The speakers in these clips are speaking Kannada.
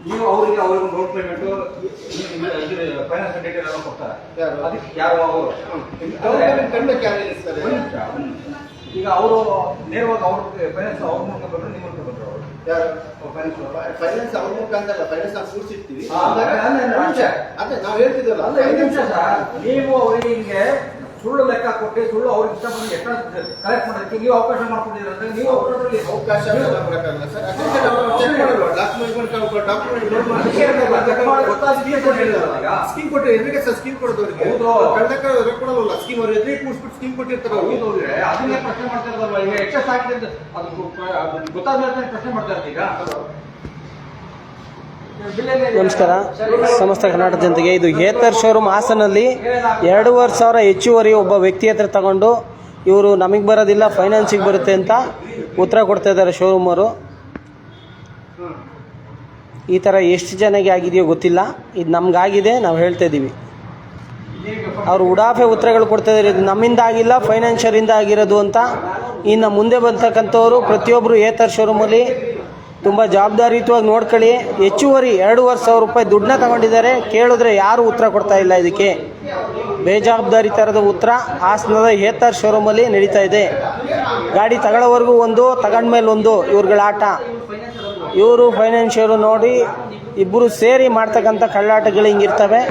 ನೀವು ಅವ್ರಿಗೆ ಡೌನ್ ಪೇಮೆಂಟ್ ಫೈನಾನ್ಸ್ ಡೀಟೇಲ್ ಎಲ್ಲ ಕೊಡ್ತಾರೆ. ಅದಕ್ಕೆ ಯಾರು ಅವರು ಈಗ ಅವರು ನೇರವಾಗಿ ಅವ್ರಿಗೆ ಫೈನಾನ್ಸ್ ಅವ್ರ ಮೂಲಕ ಬಂದ್ರು ನಿಮ್ಮ ಮೂಲಕ ಬಂದ್ರು ಅವರು ಯಾರು ಫೈನಾನ್ಸ್ ಅವ್ರ ಮೂಲಕ ಅಂತಲ್ಲ, ಫೈನಾನ್ಸ್ ನಾವು ಕೂರಿಸಿರ್ತೀವಿ. ಅದೇ ನಾವು ಹೇಳ್ತಿದ್ವಲ್ಲ, ನೀವು ಅವರಿಗೆ ಹಿಂಗೆ ಸುಳ್ಳು ಲೆಕ್ಕ ಕೊಟ್ಟು ಸುಳ್ಳು ಅವ್ರಿಗೆ ಇಷ್ಟ ಬಂದು ಎಷ್ಟು ಕಲೆಕ್ಟ್ ಮಾಡೋದಕ್ಕೆ ನೀವು ಅವಕಾಶ ಮಾಡ್ಕೊಂಡಿದ್ರೆ ನೀವು ಅವಕಾಶ ಕೊಡಕ್ಕಾಗಲ್ಲ ಸರ್. ಸ್ಕೀಮ್ ಕೊಟ್ಟು ಎದುರಿಗೆ ಸರ್ ಸ್ಕೀಮ್ ಕೊಡೋದವ್ರಿಗೆ ಕಳೆದಕ್ಕೆ ರೊಕ್ಕ ಕೊಡೋಲ್ಲ. ಸ್ಕೀಮ್ ಅವ್ರು ಎದುರಿಗೆ ಕೂರಿಸ್ಬಿಟ್ಟು ಸ್ಕೀಮ್ ಕೊಟ್ಟಿರ್ತಾರೆ. ಅದನ್ನೇ ಪ್ರಶ್ನೆ ಮಾಡ್ತಾ ಇರೋದಲ್ವಾ ಈಗ ಎಕ್ಸಸ್ ಹಾಕಿದ್ರೆ ಅದು ಗೊತ್ತಾದ್ರೆ ಪ್ರಶ್ನೆ ಮಾಡ್ತಾ ಇರ್ತೀಗ. ನಮಸ್ಕಾರ. ಸಮಸ್ತ ಕರ್ನಾಟಕ ಜನತೆಗೆ ಇದು ಏತರ್ ಶೋರೂಮ್ ಹಾಸನಲ್ಲಿ 2,500 ಹೆಚ್ಚುವರಿ ಒಬ್ಬ ವ್ಯಕ್ತಿ ಹತ್ರ ತಗೊಂಡು ಇವರು ನಮಗೆ ಬರೋದಿಲ್ಲ ಫೈನಾನ್ಸಿಗೆ ಬರುತ್ತೆ ಅಂತ ಉತ್ತರ ಕೊಡ್ತಾ ಇದ್ದಾರೆ ಶೋರೂಮ್ ಅವರು. ಈ ಥರ ಎಷ್ಟು ಜನಕ್ಕೆ ಆಗಿದೆಯೋ ಗೊತ್ತಿಲ್ಲ, ಇದು ನಮಗಾಗಿದೆ, ನಾವು ಹೇಳ್ತಾ ಇದ್ದೀವಿ. ಅವರು ಉಡಾಫೆ ಉತ್ತರಗಳು ಕೊಡ್ತಾ ಇದ್ದಾರೆ, ಇದು ನಮ್ಮಿಂದ ಆಗಿಲ್ಲ ಫೈನಾನ್ಷಿಯರಿಂದ ಆಗಿರೋದು ಅಂತ. ಇನ್ನು ಮುಂದೆ ಬಂತಕ್ಕಂಥವರು ಪ್ರತಿಯೊಬ್ಬರು ಏತರ್ ಶೋರೂಮಲ್ಲಿ ತುಂಬ ಜವಾಬ್ದಾರಿಯುತವಾಗಿ ನೋಡ್ಕೊಳ್ಳಿ. ಹೆಚ್ಚುವರಿ 2,500 ರೂಪಾಯಿ ದುಡ್ಡನ್ನ ತಗೊಂಡಿದ್ದಾರೆ. ಕೇಳಿದ್ರೆ ಯಾರೂ ಉತ್ತರ ಕೊಡ್ತಾ ಇಲ್ಲ. ಇದಕ್ಕೆ ಬೇಜವಾಬ್ದಾರಿ ಥರದ ಉತ್ತರ ಹಾಸನದ ಏತರ್ ಶೋರೂಮಲ್ಲಿ ನಡೀತಾ ಇದೆ. ಗಾಡಿ ತಗೊಳ್ಳೋವರೆಗೂ ಒಂದು, ತಗೊಂಡ್ಮೇಲೆ ಒಂದು ಇವ್ರುಗಳ ಆಟ. ಇವರು ಫೈನಾನ್ಷಿಯರು ನೋಡಿ ಇಬ್ಬರು ಸೇರಿ ಮಾಡ್ತಕ್ಕಂಥ ಕಳ್ಳಾಟಗಳು ಹಿಂಗಿರ್ತವೆ.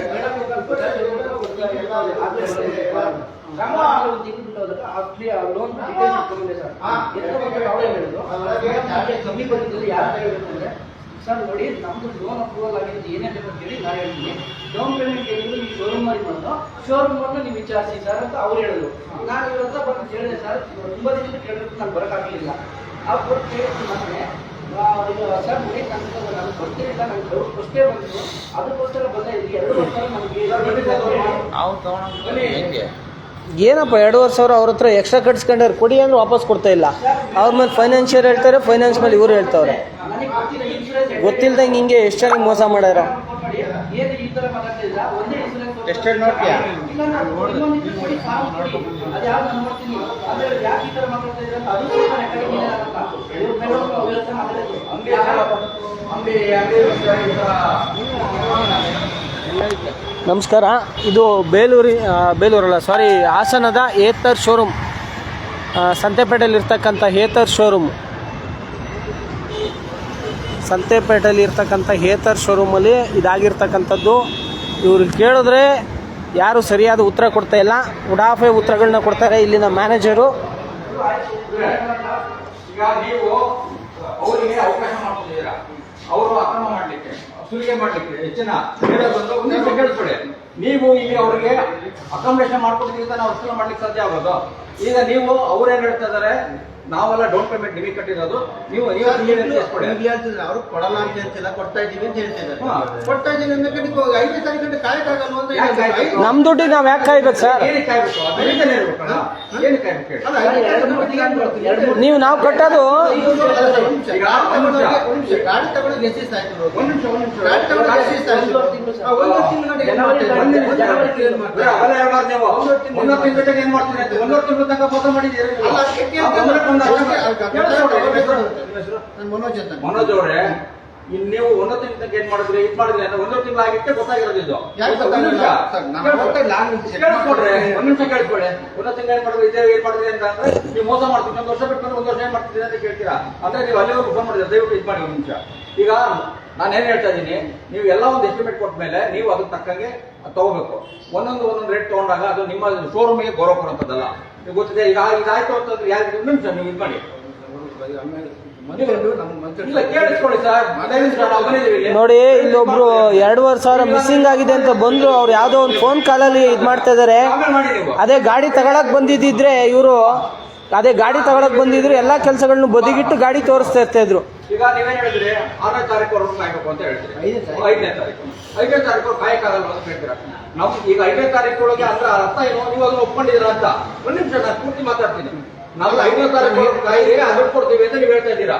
ಸರ್ ನೋಡಿ, ನಮ್ದು ಲೋನ್ ಅಪ್ರೂವಲ್ ಆಗಿದ್ದು ಏನೇನು ಅಂತ ಹೇಳಿ ನಾನು ಹೇಳ್ತೀನಿ. ಡೌನ್ ಪೇಮೆಂಟ್ ಹೇಳಿದ್ರು ಈ ಶೋರೂಮ್ ಅಲ್ಲಿ ಬಂದು ಶೋರೂಮ್ ಬಂದು ನೀವು ವಿಚಾರಿಸಿ ಸರ್ ಅಂತ ಅವ್ರು ಹೇಳಿದ್ರು. ನಾನು ಇವ್ರ ಹತ್ರ ಬಂದು ಕೇಳಿದೆ ಸರ್, ತುಂಬ ದಿನ ಕೇಳಿದ್ರು ನಾನು ಬರೋಕ್ಕಾಗಲಿಲ್ಲ. ಅವ್ರು ಕೊಟ್ಟು ಕೇಳಿದ್ರು ಮತ್ತೆ ಸರ್ ನೋಡಿ ನಾನು ಬರ್ತಿರಲಿಲ್ಲ, ನನಗೆ ಡೌಟ್ ಫಸ್ಟೇ ಬಂತು, ಅದಕ್ಕೋಸ್ಕರ ಬಂದ 2 ವರ್ಷ ನಮಗೆ ಏನಪ್ಪ 2,500 ಅವ್ರ ಹತ್ರ ಎಕ್ಸ್ಟ್ರಾ ಕಟ್ಸ್ಕೊಂಡ್ರೆ ಕೊಡಿ ಅಂದ್ರೆ ವಾಪಸ್ ಕೊಡ್ತಾ ಇಲ್ಲ. ಅವ್ರ ಮೇಲೆ ಫೈನಾನ್ಷಿಯರ್ ಹೇಳ್ತಾರೆ, ಫೈನಾನ್ಸ್ ಮೇಲೆ ಇವರು ಹೇಳ್ತಾವ್ರೆ. ಗೊತ್ತಿಲ್ದಂಗೆ ಹಿಂಗೆ ಎಷ್ಟು ಚೆನ್ನಾಗಿ ಮೋಸ ಮಾಡ್ಯಾರ. ನಮಸ್ಕಾರ. ಇದು ಬೇಲೂರಲ್ಲ ಸಾರಿ ಹಾಸನದ ಏತರ್ ಶೋರೂಮ್, ಸಂತೆಪೇಟೆಯಲ್ಲಿರ್ತಕ್ಕಂಥ ಏತರ್ ಶೋರೂಮ್. ಸಂತೆಪೇಟೆಯಲ್ಲಿ ಇರ್ತಕ್ಕಂಥ ಏತರ್ ಶೋರೂಮಲ್ಲಿ ಇದಾಗಿರ್ತಕ್ಕಂಥದ್ದು. ಇವ್ರು ಕೇಳಿದ್ರೆ ಯಾರು ಸರಿಯಾದ ಉತ್ತರ ಕೊಡ್ತಾ ಇಲ್ಲ, ಉಡಾಫೆ ಉತ್ತರಗಳನ್ನ ಕೊಡ್ತಾರೆ ಇಲ್ಲಿನ ಮ್ಯಾನೇಜರು. ಈಗ ನೀವು ಅವರಿಗೆ ಅವಕಾಶ ಮಾಡ್ತಿದ್ದೀರಾ, ಅವರು ಅಕ್ರಮ ಮಾಡ್ಲಿಕ್ಕೆ, ಸುಲಿಗೆ ಮಾಡ್ಲಿಕ್ಕೆ ಹೆಚ್ಚಿನ ಕೇಳಿಸ್ಬಿಡಿ. ನೀವು ಇಲ್ಲಿ ಅವರಿಗೆ ಅಕಾಮಿಡೇಷನ್ ಮಾಡ್ಕೊಟ್ಟಿದ್ದೀರ ನಾವು ಅನುಕೂಲ ಮಾಡ್ಲಿಕ್ಕೆ ಸಾಧ್ಯ ಆಗೋದು. ಈಗ ನೀವು ಅವ್ರೇನ್ ಹೇಳ್ತಾ ಇದಾರೆ, ನಾವೆಲ್ಲ ಡೌನ್ ಪೇಮೆಂಟ್ ನಿಮಗೆ ಕಟ್ಟಿರೋದು, ನೀವು ಅವ್ರು ಕೊಡಲ್ಲ ಅಂತ ಹೇಳ್ತಿಲ್ಲ, ಕೊಡ್ತಾ ಇದೀವಿ ಅಂತ ಹೇಳ್ತಿದ್ದಾರೆ. ಕೊಡ್ತಾ ಇದೀವಿ ಅಂದ್ರೆ 5ನೇ ತಾರೀಕು ಕಾಯಕ್ಕಾಗಲ್ವ ಅಂತ. ನಮ್ ದುಡ್ಡಿಗೆ ನಾವ್ ಯಾಕೆ ಕಾಯ್ಬೇಕು ಸರ್? ನೀವು ನಾವು ಕಟ್ಟೋದು ಗಾಡಿ ತಗೊಳ್ಳೋದು ಎಷ್ಟು ದಿವಸ ಆಯ್ತು? ಮನೋಜ್ ಅವರೇ, ನೀವು 1 ತಿಂಗಳಿಗೆ ಏನ್ ಮಾಡಿದ್ರಿ, ಇದು ಮಾಡಿದ್ರಿ ಅಂದ್ರೆ 1 ತಿಂಗಳು ಆಗಿಟ್ಟೆ ಗೊತ್ತಾಗಿರೋದು. ಇದು ಕೇಳಿಸ್ಕೊಡ್ರಿ, 1 ನಿಮಿಷ ಕೇಳಿಸ್ಕೊಳ್ಳಿ. 1 ತಿಂಗಳು ಏನ್ ಮಾಡಿದ್ರಿ, ಇದೇ ಏನ್ ಮಾಡಿದ್ರಿ ಅಂತ ಅಂದ್ರೆ ನೀವು ಮೋಸ ಮಾಡ್ತೀವಿ. 1 ವರ್ಷ ಬಿಟ್ಟು 1 ವರ್ಷ ಏನ್ ಮಾಡ್ತಿದ್ದೀರಿ ಅಂತ ಕೇಳ್ತೀರಾ ಅಂದ್ರೆ ನೀವು ಅಲ್ಲಿವರೆಗೂ ಫೋನ್ ಮಾಡಿದ್ರೆ ದಯವಿಟ್ಟು ಇದು ಮಾಡಿ 1 ನಿಮಿಷ. ಈಗ ನಾನು ಏನ್ ಹೇಳ್ತಾ ಇದ್ದೀನಿ, ನೀವು ಎಲ್ಲ ಒಂದು ಎಸ್ಟಿಮೇಟ್ ಕೊಟ್ಟ ಮೇಲೆ ನೀವು ಅದಕ್ಕೆ ತಕ್ಕಂಗೆ ತಗೋಬೇಕು. ಒಂದೊಂದು ರೇಟ್ ತಗೊಂಡಾಗ ಅದು ನಿಮ್ಮ ಶೋರೂಮಿಗೆ ಗೌರವ ಕೊಡುವಂಥದ್ದಲ್ಲ. ನೀವು ಗೊತ್ತಿದೆ. ಈಗ ಇದಾಯ್ತು ಅಂತಂದ್ರೆ ಯಾರಿಗೆ 1 ನಿಮಿಷ ನೀವು ಇದು ಮಾಡಿ. ನೋಡಿ, ಇಲ್ಲೊಬ್ರು 2,500 ಮಿಸ್ಸಿಂಗ್ ಆಗಿದೆ ಅಂತ ಬಂದ್ರು. ಅವ್ರು ಯಾವ್ದೋ ಒಂದು ಫೋನ್ ಕಾಲಲ್ಲಿ ಇದು ಮಾಡ್ತಾ ಇದಾರೆ. ಅದೇ ಗಾಡಿ ತಗೊಳಕ್ ಬಂದಿದ್ದಿದ್ರೆ ಇವರು ಎಲ್ಲಾ ಕೆಲಸಗಳನ್ನು ಬದಿಗಿಟ್ಟು ಗಾಡಿ ತೋರಿಸ್ತಾ ಇರ್ತಾ ಇದ್ರು. ಈಗ ನೀವೇನ್ ಹೇಳಿದ್ರಿ, 6ನೇ ತಾರೀಕು ಅವ್ರು ಕಾಯ್ಬೇಕು ಅಂತ ಹೇಳ್ತೀರಿ. 5ನೇ ತಾರೀಕು ಕಾಯಕ್ಕಾಗಲ್ಲ ಅಂತ ಹೇಳ್ತೀರಾ. ನಾವು ಈಗ 5ನೇ ತಾರೀಕು ಒಳಗೆ ಅಂದ್ರೆ ಅರ್ಥ ಏನು, ನೀವು ಅದನ್ನ ಒಪ್ಕೊಂಡಿದ್ದೀರಾ ಅಂತ. 1 ನಿಮಿಷ ನಾನು ಪೂರ್ತಿ ಮಾತಾಡ್ತೀನಿ. ನಾವು 5ನೇ ತಾರೀಕು ಕಾಯಿಗೆ ದುಡ್ಡು ಕೊಡ್ತೀವಿ ಅಂತ ನೀವು ಹೇಳ್ತಾ ಇದ್ದೀರಾ.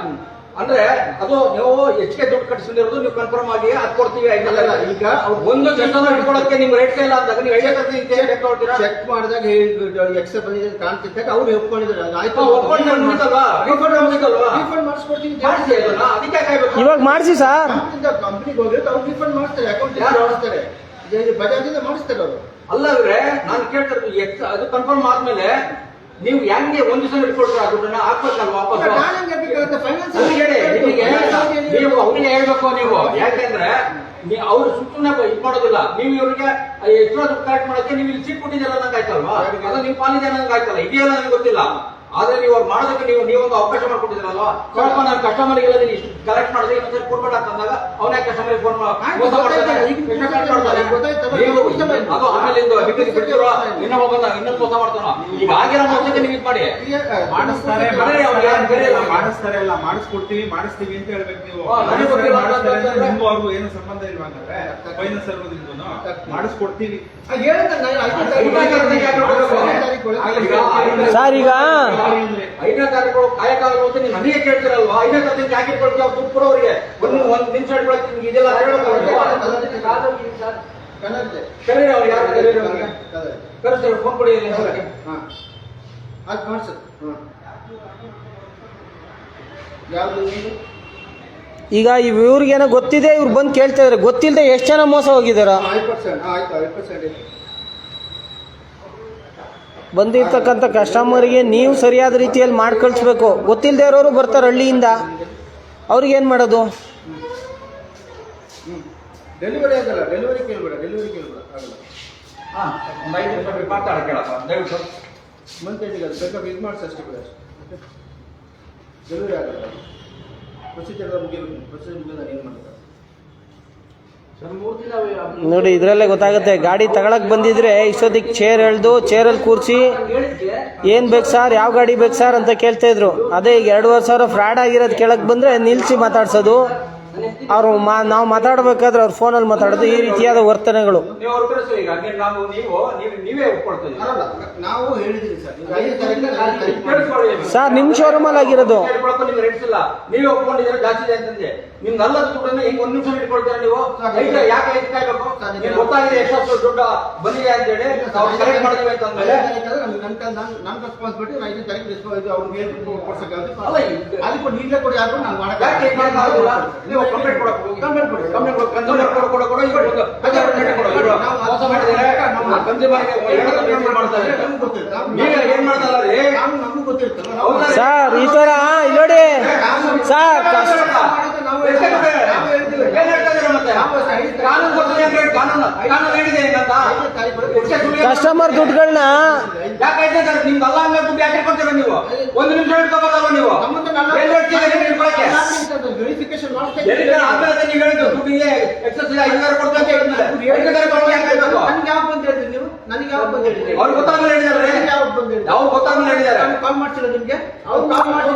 ಅಂದ್ರೆ ಅದು ನೀವು ಹೆಚ್ಚಿಗೆ ದುಡ್ಡು ಕಟ್ಟಿಸಿರೋದು ನೀವು ಕನ್ಫರ್ಮ್ ಆಗಿ ಅದು ಕೊಡ್ತೀವಿ. ಅಲ್ಲ, ಈಗ ಒಂದು ಜನರನ್ನ ಇಟ್ಕೊಳ್ಳೋಕೆ ನಿಮ್ಗೆ ರೇಟ್ ಇಲ್ಲ ಅಂದಾಗ ನೀವು ಐದೇ ತಗೊಳ್ತೀರಾ? ಚೆಕ್ ಮಾಡಿದಾಗ ಎಕ್ಸ್ಟ್ರಾ ಬಂದಿದೆ ಕಾಣ್ತಿದ್ದಾಗ ಅವ್ರು ಒಪ್ಕೊಂಡಿದ್ದಾರೆ. ಆಯ್ತು, ಒಪ್ಕೊಂಡು ಮುಗಿತಲ್ವಾ? ರೀಫಂಡ್ ಮಾಡಿಸ್ಕೊಡ್ತೀನಿ ಅಂತ ಮಾಡಿಸಿ ಅದನ್ನ, ಅದಕ್ಕೆ ಕಾಯ್ಬೇಕು. ಇವಾಗ ಮಾಡಿಸಿ ಸರ್. ಕಂಪ್ನಿಗೆ ಹೋಗಿರುತ್ತೆ, ಅವ್ರು ರೀಫಂಡ್ ಮಾಡ್ತಾರೆ, ಅಕೌಂಟ್ ಮಾಡಿಸ್ತಾರೆ, ಬಜಾಜಿಂದ ಮಾಡಿಸ್ತಾರೆ ಅವರು. ಅಲ್ಲವ್ರೆ ನಾನು ಕೇಳ್ತಾರೆ ಅದು ಕನ್ಫರ್ಮ್ ಆದ್ಮೇಲೆ ನೀವು ಹೆಂಗೆ ಒಂದು ದಿವಸ ಇಟ್ಕೊಳ್ತೀರಾ ದುಡ್ಡನ್ನ ಹಾಕ್ಬೇಕಲ್ವಾ ವಾಪಸ್? ನೀವು ಅವ್ರಿಗೆ ಹೇಳ್ಬೇಕು ನೀವು, ಯಾಕೆಂದ್ರೆ ಅವ್ರು ಸುಮ್ಮನೆ ಇದು ಮಾಡೋದಿಲ್ಲ. ನೀವು ಇವ್ರಿಗೆ ಎಕ್ಸ್ಟ್ರಾ ದುಡ್ಡು ಕಲೆಕ್ಟ್ ಮಾಡೋಕೆ ನೀವು ಇಲ್ಲಿ ಸೀಟ್ ಕೊಟ್ಟಿದ್ದೀರ ನಂಗೆ ಆಯ್ತಲ್ವಾ? ಅದು ನೀವು ಪಾಲಿದೆ ನಂಗೆ ಆಯ್ತಲ್ಲ, ಇದೆಯಲ್ಲ ನನಗೆ ಗೊತ್ತಿಲ್ಲ. ಆದ್ರೆ ನೀವು ಅವ್ರು ಮಾಡೋದಕ್ಕೆ ನೀವೊಂದು ಅವಕಾಶ ಮಾಡ್ಕೊಟ್ಟಿದ್ದೀರಲ್ವಾ? ಸ್ವಲ್ಪ ನಾನು ಕಸ್ಟಮರ್ಗೆಲ್ಲ ನೀನು ಇಷ್ಟು ಕಲೆಕ್ಟ್ ಮಾಡಿದ್ರೆ ಇನ್ನೊಂದ್ಸರಿ ಕೊಡ್ಬೇಡ ಅಂತಂದಾಗ ಅವನೇ ಕಸ್ಟಮರ್ ಫೋನ್ ಮೋಸ ಮಾಡ್ತಾನೆ. ಅದು ಆಮೇಲೆ ಬಿಟ್ಟಿರೋ ಇನ್ನೊಬ್ಬ ಬಂದ ಇನ್ನೊಂದು ಮೋಸ ಮಾಡ್ತಾನ. ಈಗ ಆಗಿರೋ ಮೋಸಕ್ಕೆ ನೀವು ಇದು ಮಾಡಿ ಮಾಡಿಸ್ತಾರೆ ಅಲ್ಲ, ಮಾಡಿಸ್ಕೊಡ್ತೀವಿ ಮಾಡಿಸ್ತೀವಿ ಅಂತ ಹೇಳ್ಬೇಕು ನೀವು. ನಿಮ್ಗೂ ಅವ್ರಿಗೂ ಏನು ಸಂಬಂಧ ಇಲ್ವಾ ಅಂದ್ರೆ ಫೈನಾನ್ಸ್ ಸರ್ವದಿಂದೂ ಮಾಡಿಸ್ಕೊಡ್ತೀವಿ ಸರ್. ಈಗ 5ನೇ ತಾರೀಕು ಕಾಯಕ್ಕಾಗಲ್ಲ ಅಂತ ನೀವು ನನಗೆ ಕೇಳ್ತೀರಲ್ವಾ? 5ನೇ ತಾರೀಕು ಯಾಕೆ ಇಟ್ಕೊಳ್ತೀವಿ? ಅವ್ರು ದುಡ್ಡು ಕೊಡೋರಿಗೆ ಒಂದು ನಿಮಿಷ ಇಟ್ಕೊಳ್ತೀನಿ ಇದೆಲ್ಲ ಕರೀರಿ. ಅವ್ರು ಯಾರು ಕರೀರಿ? ಅವ್ರಿಗೆ ಕರೆಸ್ತಾರೆ, ಫೋನ್ ಕೊಡಿ. ಅದು ಮಾಡ್ಸು. ಯಾವುದು ಈಗ ಇವ್ರಿಗೇನೋ ಗೊತ್ತಿದೆ, ಇವ್ರು ಬಂದು ಕೇಳ್ತಾ ಇದಾರೆ. ಗೊತ್ತಿಲ್ಲದೆ ಎಷ್ಟು ಜನ ಮೋಸ ಹೋಗಿದಾರ? 5% ಆಯ್ತು, 5% ಬಂದಿರ್ತಕ್ಕಂಥ ಕಸ್ಟಮರ್ಗೆ ನೀವು ಸರಿಯಾದ ರೀತಿಯಲ್ಲಿ ಮಾಡಿ ಕಳಿಸ್ಬೇಕು. ಗೊತ್ತಿಲ್ಲದೆ ಇರೋರು ಬರ್ತಾರೆ ಹಳ್ಳಿಯಿಂದ, ಅವ್ರಿಗೇನು ಮಾಡೋದು? ಡೆಲಿವರಿ ಆಗಲ್ಲ, ಡೆಲಿವರಿ ಕೇಳ್ಬೇಡ ಆಗಲ್ಲ. ಒಂದು 5 ನಿಮಿಷ ಮಾತಾಡ ಕೇಳಪ್ಪ ದಯವಿಟ್ಟು. ಮಂತ್ ಎಂಡಿಗೆ ಅದು ಬೇಕಾದ್ರೆ ಇದು ಮಾಡಿಸಿ ಅಷ್ಟೇ ಬಿಡಿ, ಅಷ್ಟೇ ಡೆಲಿವರಿ ಆಗಲ್ಲ. ಪ್ರೊಸೀಜರ್ ಮುಗಿಬೇಕು, ಪ್ರೊಸೀಜರ್ ಮುಗಿದ ಏನು ಮಾಡ್ತಾರೆ ನೋಡಿ, ಇದರಲ್ಲೇ ಗೊತ್ತಾಗುತ್ತೆ. ಗಾಡಿ ತಗೊಳಕ್ ಬಂದಿದ್ರೆ ಇಷ್ಟೊತ್ತಿಗೆ ಚೇರ್ ಎಳ್ದು ಚೇರಲ್ಲಿ ಕೂರಿಸಿ ಏನು ಬೇಕು ಸರ್, ಯಾವ ಗಾಡಿ ಬೇಕು ಸರ್ ಅಂತ ಕೇಳ್ತಾ ಇದ್ರು. ಅದೇ ಈಗ 2,500 ಫ್ರಾಡ್ ಆಗಿರೋದು ಕೇಳಕ್ ಬಂದ್ರೆ ನಿಲ್ಸಿ ಮಾತಾಡ್ಸೋದು. ಅವರು ನಾವು ಮಾತಾಡ್ಬೇಕಾದ್ರೆ ಅವ್ರ ಫೋನಲ್ಲಿ ಮಾತಾಡೋದು, ಈ ರೀತಿಯಾದ ವರ್ತನೆಗಳು. ನೀವು ಅವ್ರ ಕಳಿಸಿ. ಈಗ ನಾವು ನೀವೇ ಒಪ್ಕೊಳ್ತೀವಿ. ನಾವು ಹೇಳಿದ್ರಿ ಸರ್, ಸರ್ ನಿಮ್ಮ ಶೋರೂಮಲ್ಲಿ ಆಗಿರೋದು. ನಿಮ್ಗೆ ರೇಟ್ಸ್ ಇಲ್ಲ, ನೀವೇ ಒಪ್ಕೊಂಡಿದ್ರೆ ಜಾಸ್ತಿ ಇದೆ ಅಂತಂದೆ. ನಿಮ್ ನಲ್ಲದ ದುಡ್ಡನ್ನ ಈಗ 1 ನಿಮಿಷ ಇಟ್ಕೊಳ್ತೀರಾ ನೀವು? ಯಾಕೆ ಐದು ಕಾಯ್ಬೇಕು? ನಿಮ್ಗೆ ಗೊತ್ತಾಗಿದೆ ಎಷ್ಟೊತ್ತು ದುಡ್ಡು ಬಂದಿದೆ ಅಂತ ಹೇಳಿ ನಾವು ಕಲೆಕ್ಟ್ ಮಾಡ್ತೀವಿ ಅಂತಂದ್ರೆ ನನ್ನ ರೆಸ್ಪಾನ್ಸಿಬಿಲಿಟಿ. 5ನೇ ತಾರೀಕು ಅವ್ರಿಗೆ ಅದಕ್ಕೆ ನೀಡಲೇ ಕೊಡಿ, ಯಾರು ನಾನು ಮಾಡಕ್ಕೆ ನೀವು ಕಂಪ್ಲೇಂಟ್ ಕೊಡಕ್ಕೆ ಹೋಗಿ ಕಂಪ್ಲೇಂಟ್ ಕೊಡಿ. ಸರ್ ಈ ತರ ನೋಡಿ ಸರ್, ಕಸ್ಟಮರ್ ದುಡ್ಡುಗಳನ್ನ ಯಾಕೈತೆ ಸರ್ ನಿಮ್ಗೆ ಅಲ್ಲ ಹಂಗ ದುಡ್ಡು ಯಾಕೆ ಕೊಡ್ತೀರ ನೀವು? 1 ನಿಮಿಷ ಇಟ್ಕೋಬೇಕಲ್ವ ನೀವು? ವೆರಿಫಿಕೇಶನ್ ಮಾಡ್ತಾ ನೀವು ಹೇಳಿದ್ದು ದುಡ್ಡಿಗೆ ಎಕ್ಸಸ್ 5,000 ಕೊಡ್ತಾ ಹೇಳಿದ್ಮೇಲೆ ನನಗೆ ಯಾವ ಬಂದು ಹೇಳಿದ್ರಿ ನೀವು? ನನಗೆ ಯಾವ ಬಂದು ಹೇಳಿದ್ರಿ? ಅವ್ರು ಗೊತ್ತಾಗ್ಲಿ ಹೇಳಿದಾರೆ. ಯಾವ ಬಂದು ಹೇಳಿದ್ರಿ? ಅವ್ರು ಗೊತ್ತಾಗ್ಲಿ ಹೇಳಿದಾರೆ. ಕಾಲ್ ಮಾಡ್ತಿಲ್ಲ ನಿಮ್ಗೆ? ಅವ್ರು ಕಾಲ್ ಮಾಡಿ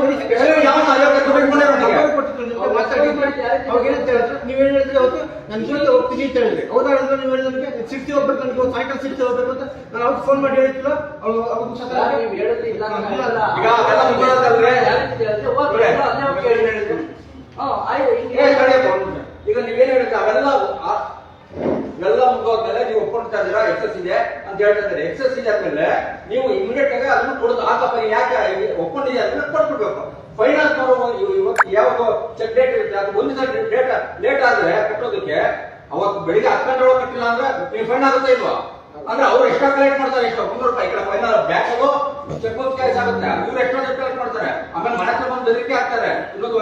ನೀವೇನು ಹೇಳಿದ್ರಿ ಅವತ್ತು? ನನ್ನ ಜೊತೆ ಹೋಗ್ತೀನಿ ಅಂತ ಹೇಳಿದ್ರಿ. ಹೌದಾ? ನೀವು ಹೇಳಿದ್ರೆ ನನಗೆ 60 ಹೋಗ್ಬೇಕು, ನನಗೆ ಸಾಯಂಕಾಲ 60 ಹೋಗ್ಬೇಕು ಅಂತ ನಾನು ಅವ್ರು ಫೋನ್ ಮಾಡಿ ಹೇಳಿದ್ದಿಲ್ಲ. ಅವ್ರು ಈಗ ನೀವೇನು ಹೇಳಿದ್ರೆ ಅವೆಲ್ಲ ಮುಗೋದ್ಮೇಲೆ ನೀವು ಒಪ್ಕೊಳ್ತಾ ಇದ್ದೀರಾ ಎಕ್ಸಸ್ ಇದೆ ಅಂತ ಹೇಳ್ತಾ ಇದ್ದಾರೆ. ಎಕ್ಸಸ್ ಇದೆ ಆದ್ಮೇಲೆ ನೀವು ಇಮಿಡಿಯೇಟ್ ಆಗಿ ಅದನ್ನು ಕೊಡೋದು ಹಾಕಪ್ಪ, ಯಾಕೆ ಒಪ್ಕೊಂಡಿದೆ ಅದನ್ನ ಕೊಟ್ಬಿಡ್ಬೇಕು. ಫೈನಾನ್ಸ್ ಇವತ್ತು ಯಾವಾಗ ಚೆಕ್ ಡೇಟ್ ಇರುತ್ತೆ, ಅದು 1 ದಿವಸ ಡೇಟ್ ಲೇಟ್ ಆದ್ರೆ ಕಟ್ಟೋದಕ್ಕೆ ಅವತ್ತು ಬೆಳಿಗ್ಗೆ 10 ಗಂಟೆ ಒಳಗೆ ಕಟ್ಟಿಲ್ಲ ಅಂದ್ರೆ ನೀವು ಫೈನ್ ಆಗುತ್ತೆ ಇಲ್ವಾ? ಅಂದ್ರೆ ಅವ್ರು ಎಕ್ಸ್ಟ್ರಾ ಕಲೆಕ್ಟ್ ಮಾಡ್ತಾರೆ, ಎಷ್ಟು 300 ರೂಪಾಯಿ. ಈ final bank cheque bounce cash ಆಗುತ್ತೆ, ಇವ್ರು ಎಕ್ಸ್ಟ್ರಾ ದುಡ್ಡು ಕಲೆಕ್ಟ್ ಮಾಡ್ತಾರೆ. ಆಮೇಲೆ ಮನೆ ಹತ್ರ ಬಂದು ಬೆದರಿಕೆ ಹಾಕ್ತಾರೆ, ಇನ್ನೊಂದು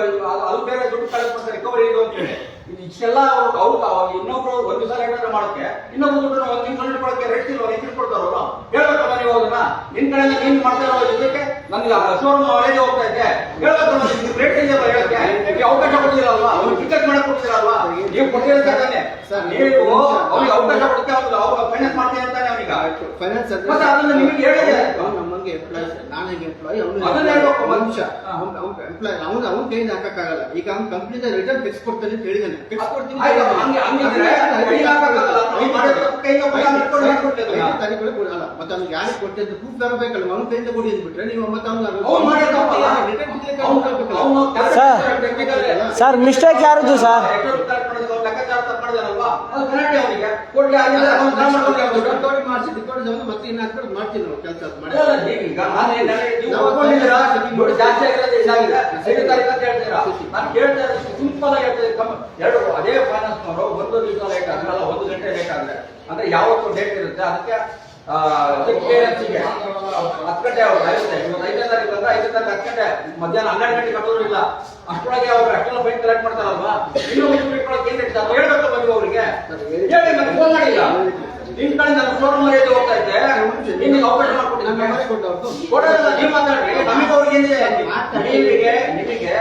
ಅದು ಬೇರೆ ದುಡ್ಡು ಕಲೆಕ್ಟ್ ಮಾಡ್ತಾರೆ, ರಿಕವರಿ ಇದು ಅಂತ ಹೇಳಿ. ಇಷ್ಟೆಲ್ಲ ಅವ್ರು ಇನ್ನೊಬ್ರು 1 ದಿವಸ ಲೇಟ್ ಮಾಡೋಕೆ ಇನ್ನೊಬ್ಬರು ದುಡ್ಡು 1 ನಿಮಿಷ ಇಟ್ಕೊಳಕ್ಕೆ ರೇಟ್ ಇಲ್ಲ ಕೊಡ್ತಾರಲ್ಲ. ಹೇಳ್ಬೇಕಲ್ಲ ನೀವು ಅದನ್ನ. ನಿನ್ ಕಡೆಯಿಂದ ನೀನ್ ಮಾಡ್ತಾ ಇರೋ ಇದಕ್ಕೆ ನನ್ಗೆ ಶೋರೂಮ್ ಒಳಗೆ ಹೋಗ್ತಾ ಇದೆ ಹೇಳ್ಬೇಕಲ್ಲ, ರೇಟ್ ಇದೆಯಲ್ಲ ಹೇಳಕ್ಕೆ ಅವಕಾಶ ಕೊಡ್ತೀರಲ್ವಾ? ಅವ್ರು ಟಿಕೆಟ್ ಮಾಡಕ್ ಕೊಡ್ತೀರಲ್ವಾ? ನೀವು ಕೊಟ್ಟಿರ್ತಾನೆ ನೀವು ಅವ್ರಿಗೆ ಅವಕಾಶ ಕೊಡ್ತೀವಿ, ಅವ್ರು ಫೈನಾನ್ಸ್ ಮಾಡ್ತೀವಿ ಅಂತಾನೆ ಅವನಿಗೆ. ಫೈನಾನ್ಸ್ ಅದನ್ನ ನಿಮಗೆ ಹೇಳಿದೆ. ಅವ್ನಿಗೆ ಎಂಪ್ಲಾಯ್, ನಾನು ಈಗ ಎಂಪ್ಲಾಯ್, ಅದನ್ನ ಹೇಳ್ಬೇಕು ಅವನು ಒಂದು ನಿಮಿಷ ಹಾ. ಎಂಪ್ಲಾಯ್, ಅವನ ಕೈಯಿಂದ ಹಾಕಕ್ಕಾಗಲ್ಲ. ಈಗ ಅವ್ನು ಕಂಪ್ನಿಯಿಂದ ರಿಟರ್ನ್ ಫಿಕ್ಸ್ ಕೊಡ್ತಾನೆ ಅಂತ ಹೇಳಿದಾನೆ, ಫಿಕ್ಸ್ ಕೊಡ್ತೀನಿ ಆಯ್ತು, ಹಂಗಿದ್ರೆ ಕೈಗೆ ಹಾಕಕ್ಕಾಗಲ್ಲ. ಅವ್ನು ಮಾಡಿದ್ರೆ ಕೈಗೆ ಹಾಕೊಂಡು ಮಾಡ್ಕೊಡ್ಲಿಲ್ಲ. ಅಲ್ಲ, ಮತ್ತೆ ಅವ್ನಿಗೆ ಯಾರಿಗೆ ಕೊಟ್ಟೆ ಅಂತ ಪ್ರೂಫ್ ತರಬೇಕಲ್ಲ. ಅವನ ಕೈಯಿಂದ ಕೊಡಿ ಅಂದ್ಬಿಟ್ರೆ ನೀವು ಮತ್ತೆ ಅವ್ನು ಮಾಡಿದ್ದಲ್ಲ. ಸರ್ ಮಿಸ್ಟೇಕ್ ಯಾರದು ಸರ್? ಲೆಕ್ಕಾಚಾರ ತಪ್ಪಿದಲ್ವಾ ಅದು ಕರೆಕ್ಟ್ ಅವನಿಗೆ ಕೊಡ್ಲಿ ಆಗಿದ್ರೆ ಅವ್ನು ಡ್ರಾ ಮಾಡ್ಕೊಂಡು ರಿಕಾರ್ಡ್ ಮಾಡಿಸಿ ರಿಕಾರ್ಡ್ ಮತ್ತೆ ಇನ್ನು ಹಾಕ್ಬಿಟ್ಟು ಮಾಡ್ತೀವಿ ನಾವು ಕೆಲಸ ಮಾಡಿ. ಈಗ ನೀವು ಒಪ್ಕೊಂಡಿದ್ದೀರಾ? ದುಡ್ಡು ಜಾಸ್ತಿ ಆಗಿರೋದು ಇದಾಗಿದೆ 5 ತಾರೀಕು ಅಂತ ಹೇಳ್ತೀರಾ. ನಾನು ಕೇಳ್ತಾ ಇರೋದು ಸಿಂಪಲ್ ಆಗಿ ಹೇಳ್ತಾ ಇದ್ದೀನಿ. ಎರಡು ಅದೇ ಫೈನಾನ್ಸ್ನವರು 1 ದಿವಸ ಲೇಟ್ ಆಗಲ್ಲ, 1 ಗಂಟೆ ಲೇಟ್ ಆದ್ರೆ ಅಂದ್ರೆ ಯಾವತ್ತು ಡೇಟ್ ಇರುತ್ತೆ ಅದಕ್ಕೆ ಕ್ಲಿಯರೆನ್ಸಿಗೆ 10 ಗಂಟೆ ಅವ್ರು ಆಗುತ್ತೆ. ಇವತ್ತು 5ನೇ ತಾರೀಕು ಅಂದ್ರೆ 5ನೇ ತಾರೀಕು 10 ಗಂಟೆ ಮಧ್ಯಾಹ್ನ 12 ಗಂಟೆ ಕಟ್ಟೋರು ಇಲ್ಲ. ಅಷ್ಟೊಳಗೆ ಅವ್ರು ಅಷ್ಟೆಲ್ಲ ಫೈನ್ ಕಲೆಕ್ಟ್ ಮಾಡ್ತಾರಲ್ವಾ? ಇನ್ನೂ ಇಟ್ಕೊಳಕ್ಕೆ ಏನ್ ಇರ್ತಾರೆ ಹೇಳ್ಬೇಕು ಬಂದು ಅವರಿಗೆ ಹೇಳಿ. ಮತ್ತೆ ಫೋನ್ ಮಾಡಿಲ್ಲ ನಿಮ್ ಕಡೆ ನನ್ನ ಫೋನ್ ಮರ್ಯಾದೆ ಹೋಗ್ತಾ ಇದ್ದೆ, ನಿಮಗೆ ಅವಕಾಶ ಮಾಡ್ಕೊಟ್ಟಿದ್ದೀನಿ. ಕೊಡೋದಿಲ್ಲ, ನೀವು ಮಾತಾಡ್ರಿ. ನಮಗೆ ಅವ್ರಿಗೆ ನಿಮಗೆ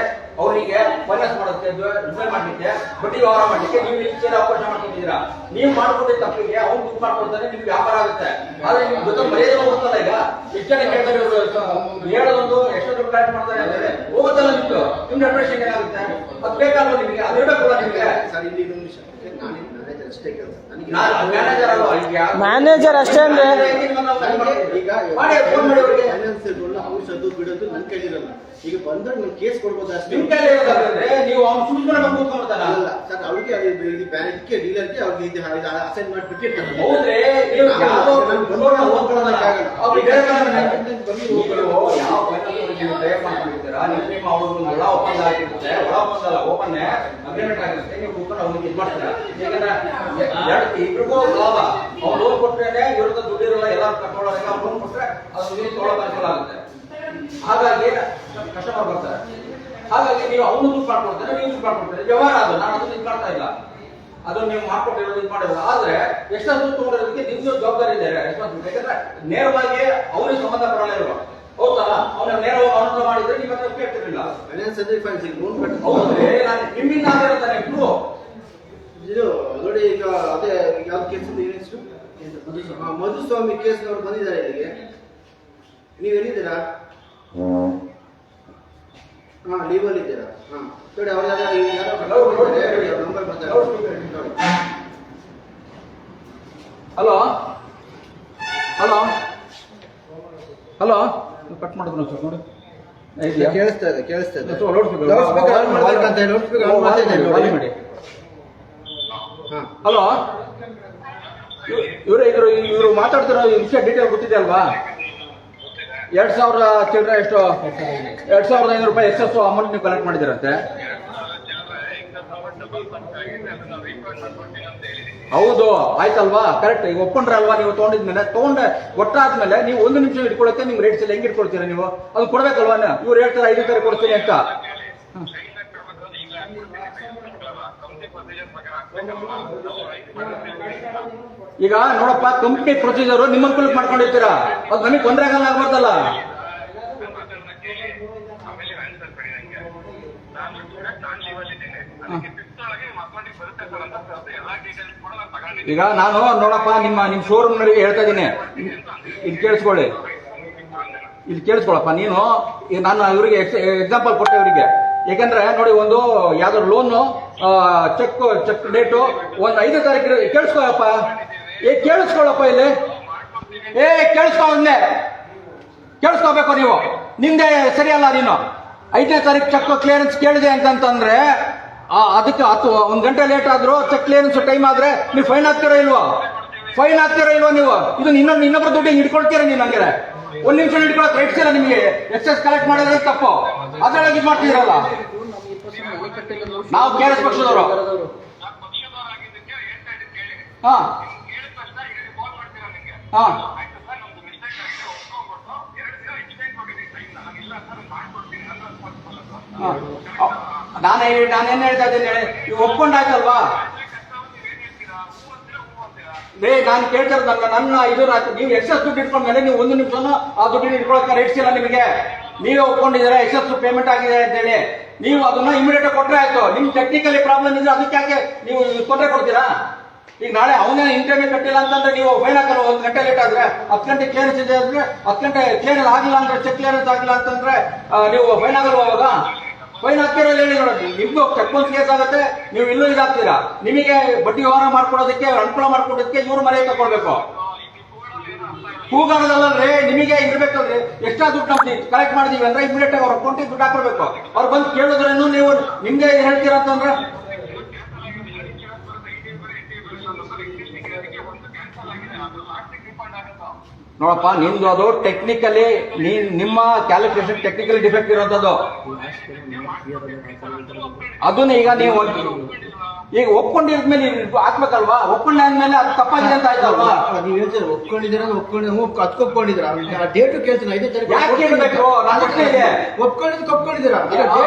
ಅವರಿಗೆ ಫೈನಾನ್ಸ್ ಮಾಡೋದಕ್ಕೆ ರಿಫೈನ್ ಮಾಡ್ಲಿಕ್ಕೆ ಬಡ್ಡಿ ವ್ಯವಹಾರ ಮಾಡ್ಲಿಕ್ಕೆ ನೀವು ಇಲ್ಲಿ ಅವಕಾಶ ಮಾಡ್ಕೊಂಡಿದ್ದೀರಾ. ನೀವು ಮಾಡ್ಕೊಂಡಿದ್ದ ತಪ್ಪಿಗೆ ಅವ್ನು ದುಡ್ಡು ಮಾಡ್ಕೊಡ್ತಾನೆ, ನಿಮ್ಗೆ ವ್ಯಾಪಾರ ಆಗುತ್ತೆ. ಆದ್ರೆ ನಿಮ್ ಜೊತೆ ಮರ್ಯಾದೆ ಹೋಗುತ್ತಲ್ಲ. ಈಗ ಎಷ್ಟು ಜನ ಕೇಳ್ತಾರೆ ಹೇಳೋದೊಂದು ಎಷ್ಟು ದುಡ್ಡು ಕಲೆಕ್ಟ್ ಮಾಡ್ತಾರೆ ಅಂದ್ರೆ ಹೋಗುತ್ತಲ್ಲ ನಿಮ್ದು ನಿಮ್ದು ಅಡ್ಮಿನಿಸ್ಟ್ರೇಷನ್ ಏನಾಗುತ್ತೆ? ಅದು ಬೇಕಾಗಲ್ಲ ನಿಮಗೆ, ಅದು ಇಡಬೇಕಲ್ಲ ನಿಮಗೆ. ಸರ್ ಇಲ್ಲಿ ಇನ್ನೊಂದು ನಿಮಿಷ, ನಾನು ಮ್ಯಾನೇಜರ್ ಅಷ್ಟೇ ಕೆಲಸ. ಮ್ಯಾನೇಜರ್ ಅಲ್ವಾ? ಈಗ ಮ್ಯಾನೇಜರ್ ಅಷ್ಟೇ ಅಂದ್ರೆ ಈಗ ಮಾಡಿ ಫೋನ್ ಮಾಡಿ ಅವರಿಗೆ. ಫೈನಾನ್ಸ್ ಔಷಧ ಬಿಡೋದು ನನ್ನ ಕೈಲಿರಲ್ಲ. ಈಗ ಬಂದ್ರೆ ನಾನು ಕೇಸ್ ಕೊಡ್ಬೋದು ಅಷ್ಟೇ. ನಿಮ್ ಕೈಲಿ ಇರೋದಾದ್ರೆ ನೀವು ಅವ್ನು ಸುಮ್ಮನೆ ಬಂದು ಕೂತ್ಕೊಂಡ್ಬಿಡ್ತಾನ. ಅಲ್ಲ ಸರ್, ಅವ್ರಿಗೆ ಇದು ಬ್ಯಾಂಕ್ಗೆ ಡೀಲರ್ಗೆ ಅವ್ರಿಗೆ ಇದು ಅಸೈನ್ ಮಾಡಿ ಬಿಟ್ಟಿರ್ತಾರೆ. ಹೌದ್ರಿ, ನೀವು ಯಾವ್ದೋ ಹೋಗ್ಕೊಳ್ಳೋದಕ್ಕಾಗಲ್ಲ. ಅವ್ರಿಗೆ ಬನ್ನಿ ನೀವು ಯಾವ ಫೈನಾನ್ಸ್ ದಯ ಮಾಡ್ಕೊಂಡಿರ್ತೀರಾ? ನಿಮ್ಮ ಅವ್ರಿಗೆ ಒಳ ಒಪ್ಪಂದ ಆಗಿರುತ್ತೆ, ಒಳ ಒಪ್ಪಂದ ಅಲ್ಲ ಓಪನ್ ಅಗ್ರಿಮೆಂಟ್ ಆಗಿರುತ್ತೆ. ನೀವು ಕೂತ್ಕೊಂಡು ಅವ್ರಿಗೆ ಇದು ಮಾಡ್ತೀರಾ. ಯಾಕಂದ್ರೆ ಇಬ್ರಿಗೂ ಲಾಭ. ಅವ್ನು ಲೋನ್ ಕೊಟ್ರೇನೆ ಇವ್ರದ ದುಡ್ಡು ಇರಲ್ಲ, ಎಲ್ಲ ಕಟ್ಕೊಳ್ಳೋದಾಗ ಅವ್ನು ಲೋನ್ ಕೊಟ್ರೆ ಅದು ಇವ್ರು ತೊಗೊಳಕ್ ಆಗುತ್ತೆ. ಹಾಗಾಗಿ ಕಸ್ಟಮರ್ ಬರ್ತಾರೆ. ಹಾಗಾಗಿ ನೀವು ಅವನು ದುಡ್ಡು ಮಾಡ್ಕೊಡ್ತಾರೆ, ನೀವು ದುಡ್ಡು ಮಾಡ್ಕೊಡ್ತಾರೆ. ವ್ಯವಹಾರ ಅದು, ನಾನು ಅದನ್ನ ಇದು ಮಾಡ್ತಾ ಇಲ್ಲ. ಅದನ್ನ ನೀವು ಮಾಡ್ಕೊಟ್ಟಿರೋದು ಇದು ಮಾಡಿರೋದು. ಆದ್ರೆ ಎಷ್ಟೊಂದು ದುಡ್ಡು ತಗೊಂಡಿರೋದಕ್ಕೆ ನಿಮ್ದು ಜವಾಬ್ದಾರಿ ಇದೆ, ರೆಸ್ಪಾನ್ಸಿಬಿಲಿಟಿ. ಯಾಕಂದ್ರೆ ನೇರವಾಗಿ ಅವ್ರಿಗೆ ಸಂಬಂಧ ಪಡಲ್ಲ ಇರುವ. ಹೌದಲ್ಲ? ಅವ್ನ ನೇರವಾಗಿ ಅವನ ಮಾಡಿದ್ರೆ ನೀವು ಅದನ್ನ ಕೇಳ್ತಿರ್ಲಿಲ್ಲ. ಫೈನಾನ್ಸ್ ಅಂದ್ರೆ ಫೈನಾನ್ಸ್ ಲೋನ್ ಕಟ್ಟಿ ಹೌದ್ರಿ, ನಾನು ನಿಮ್ಮಿಂದ ಆಗಿರುತ್ತಾನೆ ಇಬ್ರು. ಇದು ನೋಡಿ, ಈಗ ಅದೇ ಯಾವ ಕೇಸ್ ಹೆಸರು ಮಧುಸ್ವಾಮಿ ಕೇಸ್ನವ್ರು ಬಂದಿದ್ದಾರೆ ಇಲ್ಲಿಗೆ. ನೀವು ಎಲ್ಲಿದ್ದೀರಾ? ಹಾ, ಲೀವಲ್ಲಿ ಇದ್ದೀರಾ? ಹಾ, ನೋಡಿ ಅವ್ರೆಲ್ಲ ನಂಬರ್ ಬರ್ತಾರೆ. ಹಲೋ ಹಲೋ ಹಲೋ ಕಟ್ ಮಾಡಿದ್ರು ಸರ್ ನೋಡಿ. ಕೇಳಿಸ್ತಾ ಇದೆ, ಕೇಳಿಸ್ತಾ ಇದೆ. ಲೌಡ್ ಸ್ಪೀಕರ್ ಮಾಡಿ. ಹಲೋ, ಇವರು ಮಾತಾಡ್ತಿರೋ ವಿಷಯ ಡೀಟೇಲ್ ಗೊತ್ತಿದೆ ಅಲ್ವಾ? 2000 ಚಿಲ್ಲರೆ ಎಷ್ಟು 2500 ರೂಪಾಯಿ ಎಕ್ಸಸ್ ಅಮೌಂಟ್ ನೀವು ಕಲೆಕ್ಟ್ ಮಾಡಿದಿರಂತೆ. ಹೌದು, ಆಯ್ತಲ್ವಾ? ಕರೆಕ್ಟ್. ಈಗ ಒಪ್ಕೊಂಡ್ರೆ ಅಲ್ವಾ? ನೀವು ತಗೊಂಡಿದ್ಮೇಲೆ ಒಟ್ಟಾದ್ಮೇಲೆ ನೀವು 1 ನಿಮಿಷ ಇಟ್ಕೊಳಕ್ಕೆ ನಿಮ್ ರೇಟ್ಸ್ ಎಲ್ಲ ಹೆಂಗ್ ಇಟ್ಕೊಳ್ತೀರಾ ನೀವು? ಅದು ಕೊಡ್ಬೇಕಲ್ವಾ? ಇವ್ರು ಹೇಳ್ತಾರೆ 5 ತಾರೀಕು ಕೊಡ್ತೀನಿ ಅಂತ. ಈಗ ನೋಡಪ್ಪ, ಕಂಪ್ನಿ ಪ್ರೊಸೀಜರ್ ನಿಮ್ಮ ಅನುಕೂಲಕ್ಕೆ ಮಾಡ್ಕೊಂಡಿರ್ತೀರಾ, ಅದು ನಮಗೆ ತೊಂದರೆ ಆಗಲ್ಲ, ಆಗ್ಬಾರ್ದಲ್ಲ. ಈಗ ನಾನು ನೋಡಪ್ಪ ನಿಮ್ಮ ಶೋರೂಮ್ ನವರಿಗೆ ಹೇಳ್ತಾ ಇದ್ದೀನಿ, ಇಲ್ಲಿ ಕೇಳಿಸ್ಕೊಳಪ್ಪ. ನೀನು ನಾನು ಇವರಿಗೆ ಎಕ್ಸಾಂಪಲ್ ಕೊಟ್ಟೆ ಇವರಿಗೆ. ಯಾಕಂದ್ರೆ ನೋಡಿ, ಒಂದು ಯಾವ್ದಾದ್ರು ಲೋನು ಚೆಕ್ ಡೇಟು ಒಂದು 5ನೇ ತಾರೀಕು. ಕೇಳಿಸ್ಕೊಳಪ್ಪ, ಕೇಳಿಸ್ಕೊಳಪ್ಪ ಇಲ್ಲಿ. ಕೇಳಿಸ್ಕೋಬೇಕು ನೀವು. ನಿಮ್ದೇ ಸರಿಯಲ್ಲ. ನೀನು 5ನೇ ತಾರೀಕು ಚೆಕ್ ಕ್ಲಿಯರೆನ್ಸ್ ಕೇಳಿದೆ ಅಂತಂದ್ರೆ ಅದಕ್ಕೆ 1 ಗಂಟೆ ಲೇಟ್ ಆದ್ರೂ ಚೆಕ್ ಕ್ಲಿಯರೆನ್ಸ್ ಟೈಮ್ ಆದ್ರೆ ನೀವು ಫೈನ್ ಹಾಕ್ತೀರೋ ಇಲ್ವಾ? ನೀವು ಇದು ಇನ್ನೊಬ್ಬರ ದುಡ್ಡು ಹಿಡ್ಕೊಳ್ತೀರಾ? ನೀವು ಹಂಗಾರೆ 1 ನಿಮಿಷ ಹಿಡ್ಕೊಳಕ್ ರೈಟ್ಸ್ ಇಲ್ಲ ನಿಮಗೆ. ಎಕ್ಸೆಸ್ ಕಲೆಕ್ಟ್ ಮಾಡೋದ್ರೆ ತಪ್ಪು, ಅದ್ರೊಳಗೆ ಇದು ಮಾಡ್ತಿದ್ದೀರಲ್ಲ. ನಾವು KRS ಪಕ್ಷದವರು. ಹಾ ಹಾ ನಾನೇನ್ ಹೇಳ್ತಾ ಇದ್ದೇನೆ, ನೀವು ಒಪ್ಕೊಂಡಾಯ್ತಲ್ವಾ? ನಾನು ಕೇಳ್ತಾ ಇರೋದಲ್ಲ, ನನ್ನ ಇದು ನೀವು ಎಕ್ಸಸ್ ದುಡ್ಡು ಇಟ್ಕೊಂಡ್ಮೇಲೆ ನೀವು 1 ನಿಮಿಷ ಆ ದುಡ್ಡಿನ ಇಟ್ಕೊಳಕ್ಕೆ ರೇಟ್ಸ್ ಇಲ್ಲ ನಿಮಗೆ. ನೀವೇ ಒಪ್ಕೊಂಡಿದ್ದೀರಾ ಎಕ್ಸಸ್ ಪೇಮೆಂಟ್ ಆಗಿದೆ ಅಂತ ಹೇಳಿ. ನೀವು ಅದನ್ನ ಇಮಿಡಿಯೇಟ್ ಕೊಟ್ರೆ ಆಯ್ತು. ನಿಮ್ ಟೆಕ್ನಿಕಲಿ ಪ್ರಾಬ್ಲಮ್ ಇದ್ರೆ ಅದಕ್ಕೆ ಯಾಕೆ ನೀವು ತೊಂದರೆ ಕೊಡ್ತೀರಾ? ಈಗ ನಾಳೆ ಅವನೇ ಇಂಟರ್ವ್ಯೂ ಕಟ್ಟಿಲ್ಲ ಅಂತಂದ್ರೆ ನೀವು ಫೈನ್ ಹಾಕಲ್ಲ. 1 ಗಂಟೆ ಲೇಟ್ ಆದ್ರೆ 10 ಗಂಟೆ ಕ್ಲಿಯರೆನ್ಸ್ ಇದೆ ಅಂದ್ರೆ 10 ಗಂಟೆ ಕ್ಲಿಯರೆನ್ಸ್ ಆಗಿಲ್ಲ ಅಂದ್ರೆ ಚೆಕ್ ಕ್ಲಿಯರೆನ್ಸ್ ಆಗಿಲ್ಲ ಅಂತಂದ್ರೆ ನೀವು ಫೈನ್ ಆಗಲ್ವ ಅವಾಗ? ಫೈನ್ ಹಾಕ್ತಿರೋ ಹೇಳಿ ನೋಡಿ, ನಿಮ್ಗೂ ಚೆಕ್ ಬೌನ್ಸ್ ಕೇಸ್ ಆಗುತ್ತೆ, ನೀವು ಇಲ್ಲೂ ಇದಾಗ್ತೀರಾ. ನಿಮಗೆ ಬಡ್ಡಿ ವ್ಯವಹಾರ ಮಾಡ್ಕೊಡೋದಕ್ಕೆ ಅನುಕೂಲ ಮಾಡ್ಕೊಡೋದಕ್ಕೆ ಇವ್ರು ಮನೆ ತಗೊಳ್ಬೇಕು. ಕೂಗಾಡೋದಲ್ಲೇ ನಿಮಗೆ ಇರ್ಬೇಕಲ್ರಿ. ಎಷ್ಟಾ ದುಡ್ಡು ನಮ್ದು ಕಲೆಕ್ಟ್ ಮಾಡಿದೀವಿ ಅಂದ್ರೆ ಇಮಿಡಿಯೇಟ್ ಆಗಿ ಅವ್ರ ಅಕೌಂಟಿಗೆ ದುಡ್ಡು ಹಾಕೊಳ್ಬೇಕು. ಅವ್ರು ಬಂದು ಕೇಳಿದ್ರೇನು ನೀವು ನಿಮ್ಗೆ ಹೇಳ್ತೀರಾ ಅಂತಂದ್ರೆ ನೋಡಪ್ಪ, ನಿಮ್ದು ಅದು ಟೆಕ್ನಿಕಲಿ ನಿಮ್ಮ ಕ್ಯಾಲ್ಕುಲೇಷನ್ ಟೆಕ್ನಿಕಲಿ ಡಿಫೆಕ್ಟ್ ಇರೋಂಥದ್ದು. ಅದನ್ನ ಈಗ ನೀವು ಈಗ ಒಪ್ಕೊಂಡಿದ್ಮೇಲೆ ಹಾಕ್ಬೇಕಲ್ವಾ? ಒಪ್ಕೊಂಡಾದ್ಮೇಲೆ ಅದು ತಪ್ಪಾಗಿದೆ ಅಂತ ಆಯ್ತಲ್ವಾ? ನೀವು ಹೇಳ್ತೀರ ಒಪ್ಕೊಂಡಿದ್ದೀರ, ಒಪ್ಕೊಂಡಿದ್ದೀರಾ? ಡೇಟು ಕೇಳ್ತೀನಿ, 5ನೇ ತಾರೀಕು ಯಾಕೆ ಕೇಳಬೇಕು? ನಾನು ಅಷ್ಟೇ ಇದೆ ಒಪ್ಕೊಂಡಿದ್ದೀರಾ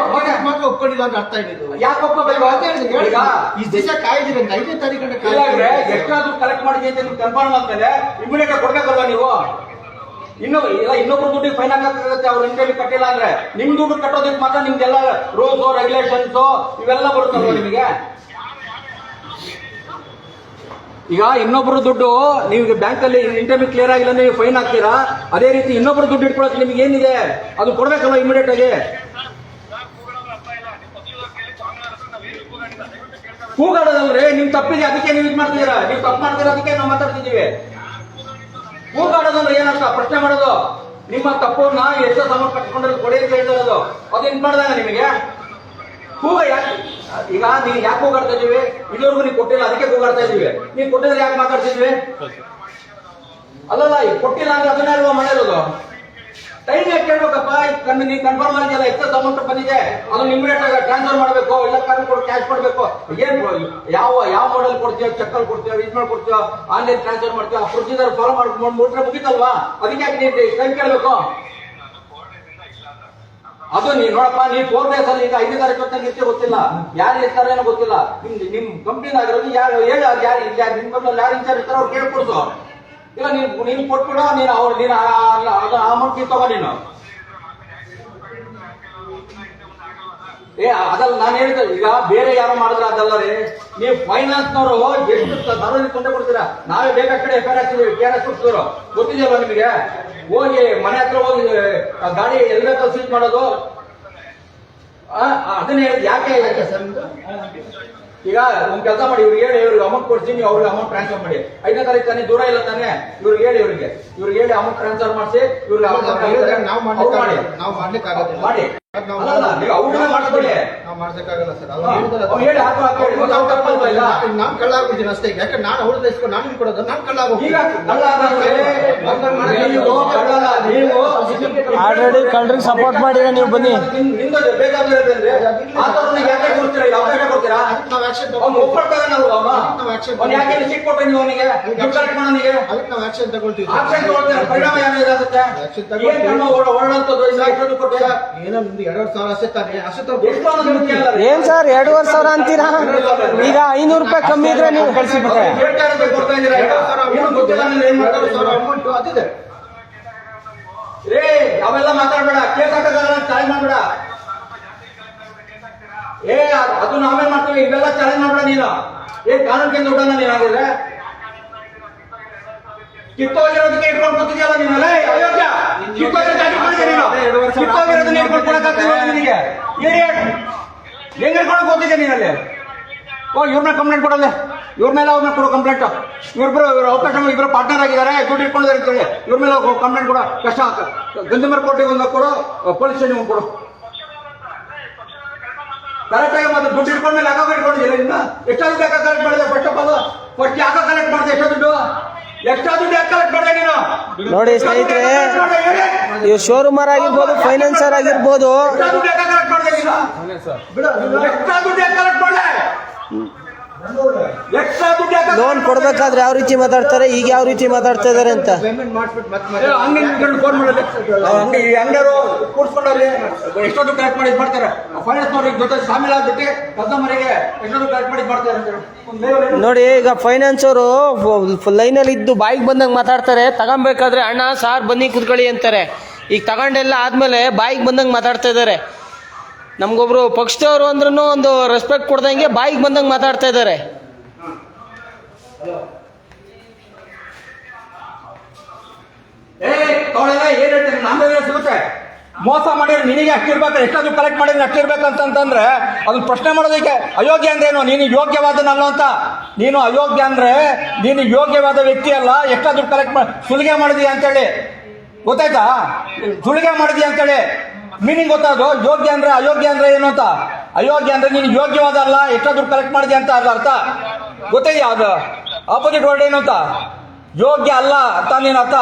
ಮಾತ್ರ ಒಪ್ಕೊಂಡಿಲ್ಲ ಅಂತ ಅರ್ಥ ಇದೆ. ಯಾಕೆ ಒಪ್ಪಬೇಕು? ಈಗ ಇಷ್ಟು ದಿವಸ ಕಾಯ್ದಿರ, 5ನೇ ತಾರೀಕು ಎಷ್ಟಾದ್ರೂ ಕಲೆಕ್ಟ್ ಮಾಡಿದೆ ಅಂತ ನೀವು ಕನ್ಫರ್ಮ್ ಆದ್ಮೇಲೆ ಇಮಿಡಿಯೇಟ್ ಆಗಿ ಕೊಡ್ಬೇಕಲ್ವಾ ನೀವು? ಇನ್ನೊಬ್ರು ದುಡ್ಡಿಗೆ ಫೈನ್ ಹಾಕಕ್ಕಾಗತ್ತೆ ಅವ್ರು ಇಂಟರ್ವ್ಯೂ ಕಟ್ಟಿಲ್ಲ ಅಂದ್ರೆ. ನಿಮ್ ದುಡ್ಡು ಕಟ್ಟೋದಕ್ಕೆ ಮಾತ್ರ ನಿಮ್ದೆಲ್ಲ ರೂಲ್ಸ್ ರೆಗ್ಯುಲೇಷನ್ಸ್ ಇವೆಲ್ಲ ಬರುತ್ತಲ್ವ ನಿಮಗೆ? ಈಗ ಇನ್ನೊಬ್ರು ದುಡ್ಡು ನೀವು ಬ್ಯಾಂಕ್ ಅಲ್ಲಿ ಇಂಟರ್ವ್ಯೂ ಕ್ಲಿಯರ್ ಆಗಿಲ್ಲ ನೀವು ಫೈನ್ ಹಾಕ್ತೀರಾ, ಅದೇ ರೀತಿ ಇನ್ನೊಬ್ರು ದುಡ್ಡು ಇಟ್ಕೊಳಕ್ಕೆ ನಿಮ್ಗೆ ಏನಿದೆ ಅದು ಕೊಡ್ಬೇಕಲ್ವ ಇಮಿಡಿಯೇಟ್ ಆಗಿ? ಕೂಗಾಡೋದಲ್ರಿ ನಿಮ್ ತಪ್ಪಿದೆ, ಅದಕ್ಕೆ ನೀವು ಇದು ಮಾಡ್ತಿದ್ದೀರಾ. ನೀವು ತಪ್ಪು ಮಾಡ್ತೀರಾ, ಅದಕ್ಕೆ ನಾವು ಮಾತಾಡ್ತಿದ್ದೀವಿ. ಕೂಗಾಡೋದಂದ್ರೆ ಏನಂತ ಪ್ರಶ್ನೆ ಮಾಡೋದು. ನಿಮ್ಮ ತಪ್ಪನ್ನ ಎಷ್ಟೋ ಸಮಯ ಕಟ್ಕೊಂಡಿರೋದು ಕೊಡಿ ಅಂತ ಹೇಳ್ತಿರೋದು, ಅದು ಇನ್ ಮಾಡಿದಾಗ ನಿಮಗೆ ಕೂಗ ಯಾಕೆ? ಈಗ ನೀವು ಯಾಕೆ ಕೂಗಾಡ್ತಾ ಇದೀವಿ? ಇಲ್ಲಿವರೆಗೂ ನೀವು ಕೊಟ್ಟಿಲ್ಲ, ಅದಕ್ಕೆ ಕೂಗಾಡ್ತಾ ಇದೀವಿ. ನೀವು ಕೊಟ್ಟಿದ್ರೆ ಯಾಕೆ ಮಾತಾಡ್ತಿದ್ವಿ? ಅಲ್ಲಲ್ಲ, ಈಗ ಕೊಟ್ಟಿಲ್ಲ ಅಂದ್ರೆ ಅದನ್ನೇ ಅಲ್ವಾ ಮಾಡಿರೋದು. ಟೈಮ್ ಯಾಕೆ ಕೇಳ್ಬೇಕಪ್ಪ? ನೀವು ಕನ್ಫರ್ಮ್ ಆಗಿದೆಯಲ್ಲ, ಎಕ್ಸಸ್ ಅಮೌಂಟ್ ಬಂದಿದೆ, ಅದನ್ನ ಇಮಿಡಿಯೇಟ್ ಆಗಿ ಟ್ರಾನ್ಸ್ಫರ್ ಮಾಡಬೇಕು, ಇಲ್ಲ ಕ್ಯಾಶ್ ಕೊಡ್ಬೇಕು. ಏನ್ ಯಾವ ಮಾಡೆಲ್ ಕೊಡ್ತೀವಿ, ಚೆಕ್ ಅಲ್ಲಿ ಕೊಡ್ತೀವಿ, ಇದು ಮಾಡ್ಕೊಡ್ತೀವಿ, ಆನ್ಲೈನ್ ಟ್ರಾನ್ಸ್ಫರ್ ಮಾಡ್ತೀವಿ, ಆ ಪ್ರೊಸೀಜರ್ ಫಾಲೋ ಮಾಡ್ಕೊಂಡ್ಬಿಟ್ರೆ ಮುಗಿತಲ್ವಾ? ಅದಕ್ಕೆ ಯಾಕೆ ನೀವು ಟೈಮ್ ಕೇಳಬೇಕು? ಅದು ನೀವು ನೋಡಪ್ಪ, ನೀವು 4 days ಅಲ್ಲಿ ಈಗ 5ನೇ ತಾರೀಕು ಇರ್ತೀವಿ ಗೊತ್ತಿಲ್ಲ, ಯಾರು ಇರ್ತಾರೆ ಏನೋ ಗೊತ್ತಿಲ್ಲ. ನಿಮ್ ಕಂಪ್ನಿನಾಗಿರೋದು ಯಾರು ನಿಮ್ ಕಂಪ್ನಿ ಯಾರು ಇನ್ಚಾರ್ಜ್ ಇರ್ತಾರೋ ಅವ್ರು ಕೇಳ್ಕೊಡ್ಸು. ಇಲ್ಲ ನೀನು ಕೊಟ್ಬಿಡೋ, ನೀನು ಅಮೌಂಟ್ ನೀನು ತಗೋ ನೀನು. ಅದಲ್ಲ ನಾನು ಹೇಳಿದೆ. ಈಗ ಬೇರೆ ಯಾರು ಮಾಡಿದ್ರೆ ಅದಲ್ಲ ರೀ, ನೀವು ಫೈನಾನ್ಸ್ ನವರು ಎಷ್ಟು ದರದಲ್ಲಿ ತೊಂದರೆ ಕೊಡ್ತೀರಾ? ನಾವೇ ಬೇಕಾದ ಎಫ್ಐಆರ್ ಹಾಕ್ತಿದ್ದೀವಿ, KRS ಕೊಡ್ತಿದ್ರು ಗೊತ್ತಿದೆಯಲ್ವ ನಿಮಗೆ? ಹೋಗಿ ಮನೆ ಹತ್ರ ಹೋಗಿ ಗಾಡಿ ಎಲ್ಲಿ ಸೀಟ್ ಮಾಡೋದು ಅದನ್ನ ಹೇಳಿ. ಯಾಕೆ ಈಗ ಒಂದ್ ಕೆಲಸ ಮಾಡಿ, ಇವ್ರಿಗೆ ಹೇಳಿ, ಇವ್ರಿಗೆ ಅಮೌಂಟ್ ಕೊಡ್ತೀನಿ, ಅವ್ರಿಗೆ ಅಮೌಂಟ್ ಟ್ರಾನ್ಸ್ಫರ್ ಮಾಡಿ. 5ನೇ ತಾರೀಕು ತಾನೇ, ದೂರ ಇಲ್ಲ ತಾನೆ. ಇವ್ರಿಗೆ ಹೇಳಿ ಅಮೌಂಟ್ ಟ್ರಾನ್ಸ್ಫರ್ ಮಾಡಿಸಿ, ಇವ್ರಿಗೆ ನಾವು ಮಾಡ್ಲಿಕ್ಕಾಗಲ್ಲ ಮಾಡಿ. ಅವ್ರನ್ನ ಮಾಡ್ಕೊಳ್ಳಿ, ನಾವು ಮಾಡ್ಸಕ್ಕಾಗಲ್ಲ ಸರ್. ಹೇಳಿ ನಾನ್ ಕಳ್ಳ ಆಗ್ಬಿಡ್ತೀನಿ ಅಷ್ಟೇ. ಯಾಕಂದ್ರೆ ನಾನು ಅವ್ರ ದೇಶಕ್ಕೆ ನಾನು ಕೊಡೋದು, ನಾನು ಕಳ್ಳ ಆಲ್ರೆಡಿ ಕಳ್ರಿಗೆ ಸಪೋರ್ಟ್ ಮಾಡಿದ್ರೆ ನೀವು ಬನ್ನಿ. ಬೇಕಾದ್ರೆ ಯಾಕೆ ಕೊಡ್ತೀರಾ? ಅವಕಾಶ ಕೊಡ್ತೀರಾ? ನಾವು ಆಕ್ಷನ್ ಯಾಕೆ ರಿಸೀಟ್ ಕೊಟ್ರೆ ನೀವು ಅವನಿಗೆ ಕಲೆಕ್ಟ್ ಮಾಡೋನಿಗೆ? ಅದಕ್ಕೆ ನಾವು ಆಕ್ಷನ್ ತಗೊಳ್ತೀವಿ. ಆಕ್ಷನ್ ತಗೊಳ್ತೀರಾ? ಪರಿಣಾಮ ಏನಾಗುತ್ತೆ? ಏನೋ 2,500 ಅಷ್ಟೇ ತಾನೆ, ಅಷ್ಟೇ ಏನ್ ಸರ್ 2,500 ಅಂತೀರಾ? ಈಗ 500 ರೂಪಾಯಿ ಕಮ್ಮಿ ಇದ್ರೆ ನೀವು ಕಳ್ಸಿಬಿಟ್ರೆ ಅಮೌಂಟ್ ಅದಿದೆ. ಅವೆಲ್ಲ ಮಾತಾಡ್ಬೇಡ, ಕೇಸ್ ಹಾಕೋದಲ್ಲ ಚಾಲೆಂಜ್ ಮಾಡ್ಬೇಡ. ಅದು ನಾವೇನ್ ಮಾಡ್ತೀವಿ, ಇವೆಲ್ಲ ಚಾಲೆಂಜ್ ಮಾಡ್ಬೇಡ ನೀನು. ಕಾನೂನಿಗೆ ದುಡ್ಡನ್ನ ನೀನಾಗಿದ್ರೆ ಕಿತ್ತೋಗಿರೋದಕ್ಕೆ ಇಟ್ಕೊಂಡು ಕೂತಿದ್ಯಲ್ಲ ನೀನಲ್ಲ ಅಯೋಗ್ಯ. ಕಿತ್ತೋಗಿರೋದನ್ನ ಇಟ್ಕೊಂಡು ಕೊಡಕ್ಕಾಗ್ತಿಲ್ಲ ನಿನಗೆ. ಹೆಂಗ್ ಇಟ್ಕೊಂಡು ಕೂತಿದ್ಯಾ ನೀನಲ್ಲಿ? ಇವ್ರನ್ನ ಕಂಪ್ಲೇಂಟ್ ಕೊಡಲ್ಲ, ಇವ್ರ ಮೇಲೆ ಅವ್ರನ್ನ ಕೊಡೋ ಕಂಪ್ಲೇಂಟ್. ಇವ್ರ ಅವಕಾಶ, ಇಬ್ಬರು ಪಾರ್ಟ್ನರ್ ಆಗಿದ್ದಾರೆ, ದುಡ್ಡು ಇಟ್ಕೊಂಡಿದ್ದಾರೆ ಅಂತೇಳಿ ಇವ್ರ ಮೇಲೆ ಕಂಪ್ಲೇಂಟ್ ಕೊಡೋ ಕಷ್ಟ. ಗಂಧಮರ ಕೋರ್ಟಿಗೆ ಒಂದು ಕೊಡು, ಪೊಲೀಸ್ ಸ್ಟೇಷನ್ ಒಂದು ಕೊಡು. ಕರೆಕ್ಟ್ ಆಗಿ ಮತ್ತೆ ದುಡ್ಡು ಇಟ್ಕೊಂಡ್ಮೇಲೆ ಆಗ ಇಟ್ಕೊಂಡಿದ್ದೀರ. ಇನ್ನ ಎಷ್ಟೋ ದುಡ್ಡು ಯಾಕೆ ಕಲೆಕ್ಟ್ ಮಾಡಿದೆ? ಫಸ್ಟ್ ಯಾಕೆ ಕಲೆಕ್ಟ್ ಮಾಡಿದೆ? ಎಷ್ಟೋ ದುಡ್ಡು ಯಾಕೆ ಕಲೆಕ್ಟ್ ಮಾಡಿದೆ ನೀನು? ನೋಡಿ ಸ್ನೇಹಿತರೆ, ಇವ್ ಶೋರೂಮರ್ ಆಗಿರ್ಬೋದು, ಫೈನಾನ್ಸರ್ ಆಗಿರ್ಬೋದು, ಲೋನ್ ಕೊಡ್ಬೇಕಾದ್ರೆ ಯಾವ ರೀತಿ ಮಾತಾಡ್ತಾರೆ, ಈಗ ಯಾವ ರೀತಿ ಮಾತಾಡ್ತಾ ಇದಾರೆ ಅಂತ. ಪೇಮೆಂಟ್ ಮಾಡ್ಬಿಟ್ಟು ಅಂಗಡಿಯವರು ಕೂರ್ಸ್ಕೊಂಡವ್ರಿ ಎಷ್ಟೋ ದುಡ್ಡು ಕಲೆಕ್ಟ್ ಮಾಡಿ ಮಾಡ್ತಾರೆ. ಫೈನಾನ್ಸ್ನವ್ರಿಗೆ ಜೊತೆ ಶಾಮಿಲ್ ಆಗ್ಬಿಟ್ಟು ಕಸ್ಟಮರಿಗೆ ಎಷ್ಟೋ ದುಡ್ಡು ಕಲೆಕ್ಟ್ ಮಾಡಿ ಮಾಡ್ತಾರೆ. ನೋಡಿ, ಈಗ ಫೈನಾನ್ಸ್ ಅವರು ಲೈನಲ್ಲಿ ಇದ್ದು ಬಾಯಿಗೆ ಬಂದಂಗೆ ಮಾತಾಡ್ತಾರೆ. ತಗೊಬೇಕಾದ್ರೆ ಅಣ್ಣ ಸಾರ್ ಬನ್ನಿ ಕುತ್ಕೊಳ್ಳಿ ಅಂತಾರೆ. ಈಗ ತಗೊಂಡೆಲ್ಲ ಆದ್ಮೇಲೆ ಬಾಯಿಗೆ ಬಂದಂಗೆ ಮಾತಾಡ್ತಾ ಇದ್ದಾರೆ. ನಮ್ಗೊಬ್ರು ಪಕ್ಷದವರು ಅಂದ್ರೂ ಒಂದು ರೆಸ್ಪೆಕ್ಟ್ ಕೊಡ್ದಂಗೆ ಬಾಯಿಗೆ ಬಂದಂಗೆ ಮಾತಾಡ್ತಾ ಇದ್ದಾರೆ. ತಗೊಳ್ಳಿಲ್ಲ ಏನ್ ಹೇಳ್ತೀನಿ ನಾನು ಸಿಗುತ್ತೆ ಮೋಸ ಮಾಡಿದ್ರೆ ನಿನಗೆ ಅಷ್ಟಿರ್ಬೇಕು ಎಷ್ಟಾದ್ರು ಕಲೆಕ್ಟ್ ಮಾಡಿದ್ರೆ ಅಷ್ಟಿರ್ಬೇಕಂತಂದ್ರೆ ಅದನ್ನ ಪ್ರಶ್ನೆ ಮಾಡೋದಕ್ಕೆ ಅಯೋಗ್ಯ ಅಂದ್ರೇನು ನೀನು ಯೋಗ್ಯವಾದನಲ್ಲ ಅಂತ ನೀನು ಅಯೋಗ್ಯ ಅಂದ್ರೆ ನೀನು ಯೋಗ್ಯವಾದ ವ್ಯಕ್ತಿ ಅಲ್ಲ ಎಷ್ಟಾದ್ರು ಕಲೆಕ್ಟ್ ಮಾಡಿ ಸುಲಿಗೆ ಮಾಡಿದೀಯ ಅಂತೇಳಿ ಗೊತ್ತಾಯ್ತಾ ಸುಲಿಗೆ ಮಾಡಿದೀಯ ಅಂತೇಳಿ ಮೀನಿಂಗ್ ಗೊತ್ತಾದ್ರು ಯೋಗ್ಯ ಅಂದ್ರೆ ಅಯೋಗ್ಯ ಅಂದ್ರೆ ಏನು ಅಂತ ಅಯೋಗ್ಯ ಅಂದ್ರೆ ನೀನು ಯೋಗ್ಯವಾದ ಅಲ್ಲ ಎಷ್ಟಾದ್ರು ಕಲೆಕ್ಟ್ ಮಾಡಿದ್ಯಾ ಅಂತ ಅದ್ರ ಅರ್ಥ ಗೊತ್ತಾಯ್ತಾ ಅದು ಆಪೋಸಿಟ್ ವರ್ಡ್ ಏನು ಅಂತ ಯೋಗ್ಯ ಅಲ್ಲ ಅಂತ ನೀನು ಅರ್ಥ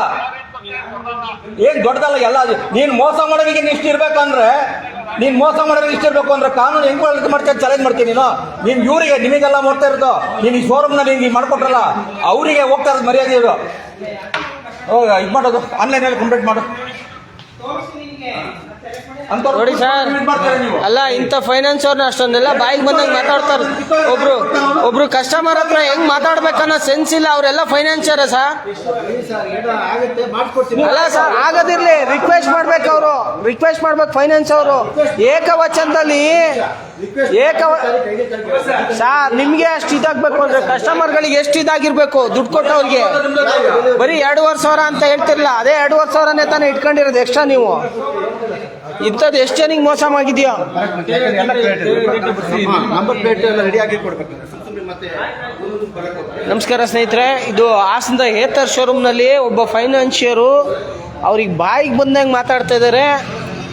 ಏನ್ ದೊಡ್ಡದಲ್ಲ ಎಲ್ಲ ನೀನ್ ಮೋಸ ಮಾಡೋರಿಗೆ ಇಷ್ಟ ಇರ್ಬೇಕಂದ್ರೆ ನೀನ್ ಮೋಸ ಮಾಡೋರಿಗೆ ಇಷ್ಟ ಇರ್ಬೇಕು ಅಂದ್ರೆ ಕಾನೂನು ಹೆಂಗ್ ಮಾಡ್ತೀನಿ ಚಾಲೆಂಜ್ ಮಾಡ್ತೀನಿ ನೀನ್ ಇವ್ರಿಗೆ ನಿಮಗೆಲ್ಲ ಮಾಡ್ತಾ ಇರೋದು ನೀನ್ ಈ ಶೋರೂಮ್ ನಲ್ಲಿ ಹಿಂಗೆ ಮಾಡ್ಕೊಟ್ರಲ್ಲ ಅವರಿಗೆ ಹೋಗ್ತಾ ಇರೋದು ಮರ್ಯಾದೆ ಇದು ಇದು ಮಾಡೋದು ಆನ್ಲೈನ್ ಅಲ್ಲಿ ಕಂಪ್ಲೀಟ್ ಮಾಡು ನೋಡಿ ಸರ್, ಅಲ್ಲ ಇಂಥ ಫೈನಾನ್ಸ್ ಅವ್ರನ್ನ ಅಷ್ಟೊಂದೆಲ್ಲ ಬಾಯಿಗೆ ಬಂದಂಗೆ ಮಾತಾಡ್ತಾರೆ. ಒಬ್ರು ಕಸ್ಟಮರ್ ಹತ್ರ ಹೆಂಗ್ ಮಾತಾಡ್ಬೇಕನ್ನೋ ಸೆನ್ಸ್ ಇಲ್ಲ. ಅವರೆಲ್ಲ ಫೈನಾನ್ಸಿಯರ್ ಸರ್. ಅಲ್ಲ ಸರ್, ಆಗದಿರ್ಲಿ, ರಿಕ್ವೆಸ್ಟ್ ಮಾಡ್ಬೇಕು. ಅವರು ರಿಕ್ವೆಸ್ಟ್ ಮಾಡ್ಬೇಕು ಫೈನಾನ್ಸ್ ಅವರು. ಏಕವಚನದಲ್ಲಿ ಸರ್, ನಿಮ್ಗೆ ಅಷ್ಟು ಇದಾಗಬೇಕು ಅಂದ್ರೆ ಕಸ್ಟಮರ್ಗಳಿಗೆ ಎಷ್ಟು ಇದಾಗಿರ್ಬೇಕು ದುಡ್ಡು ಕೊಟ್ಟವ್ರಿಗೆ. ಬರೀ 2,500 ಅಂತ ಹೇಳ್ತಿರ್ಲಿಲ್ಲ, ಅದೇ 2,500 ತಾನೇ ಇಟ್ಕೊಂಡಿರೋದು ಎಕ್ಸ್ಟ್ರಾ. ನೀವು ಇಂಥದ್ದು ಎಷ್ಟು ಜನಿಗೆ ಮೋಸ ಆಗಿದೆಯೋ. ನಮಸ್ಕಾರ ಸ್ನೇಹಿತರೆ, ಇದು ಹಾಸನದ ಏತರ್ ಶೋರೂಮ್ನಲ್ಲಿ ಒಬ್ಬ ಫೈನಾನ್ಷಿಯರು ಅವ್ರಿಗೆ ಬಾಯಿಗೆ ಬಂದಂಗೆ ಮಾತಾಡ್ತಾ ಇದ್ದಾರೆ.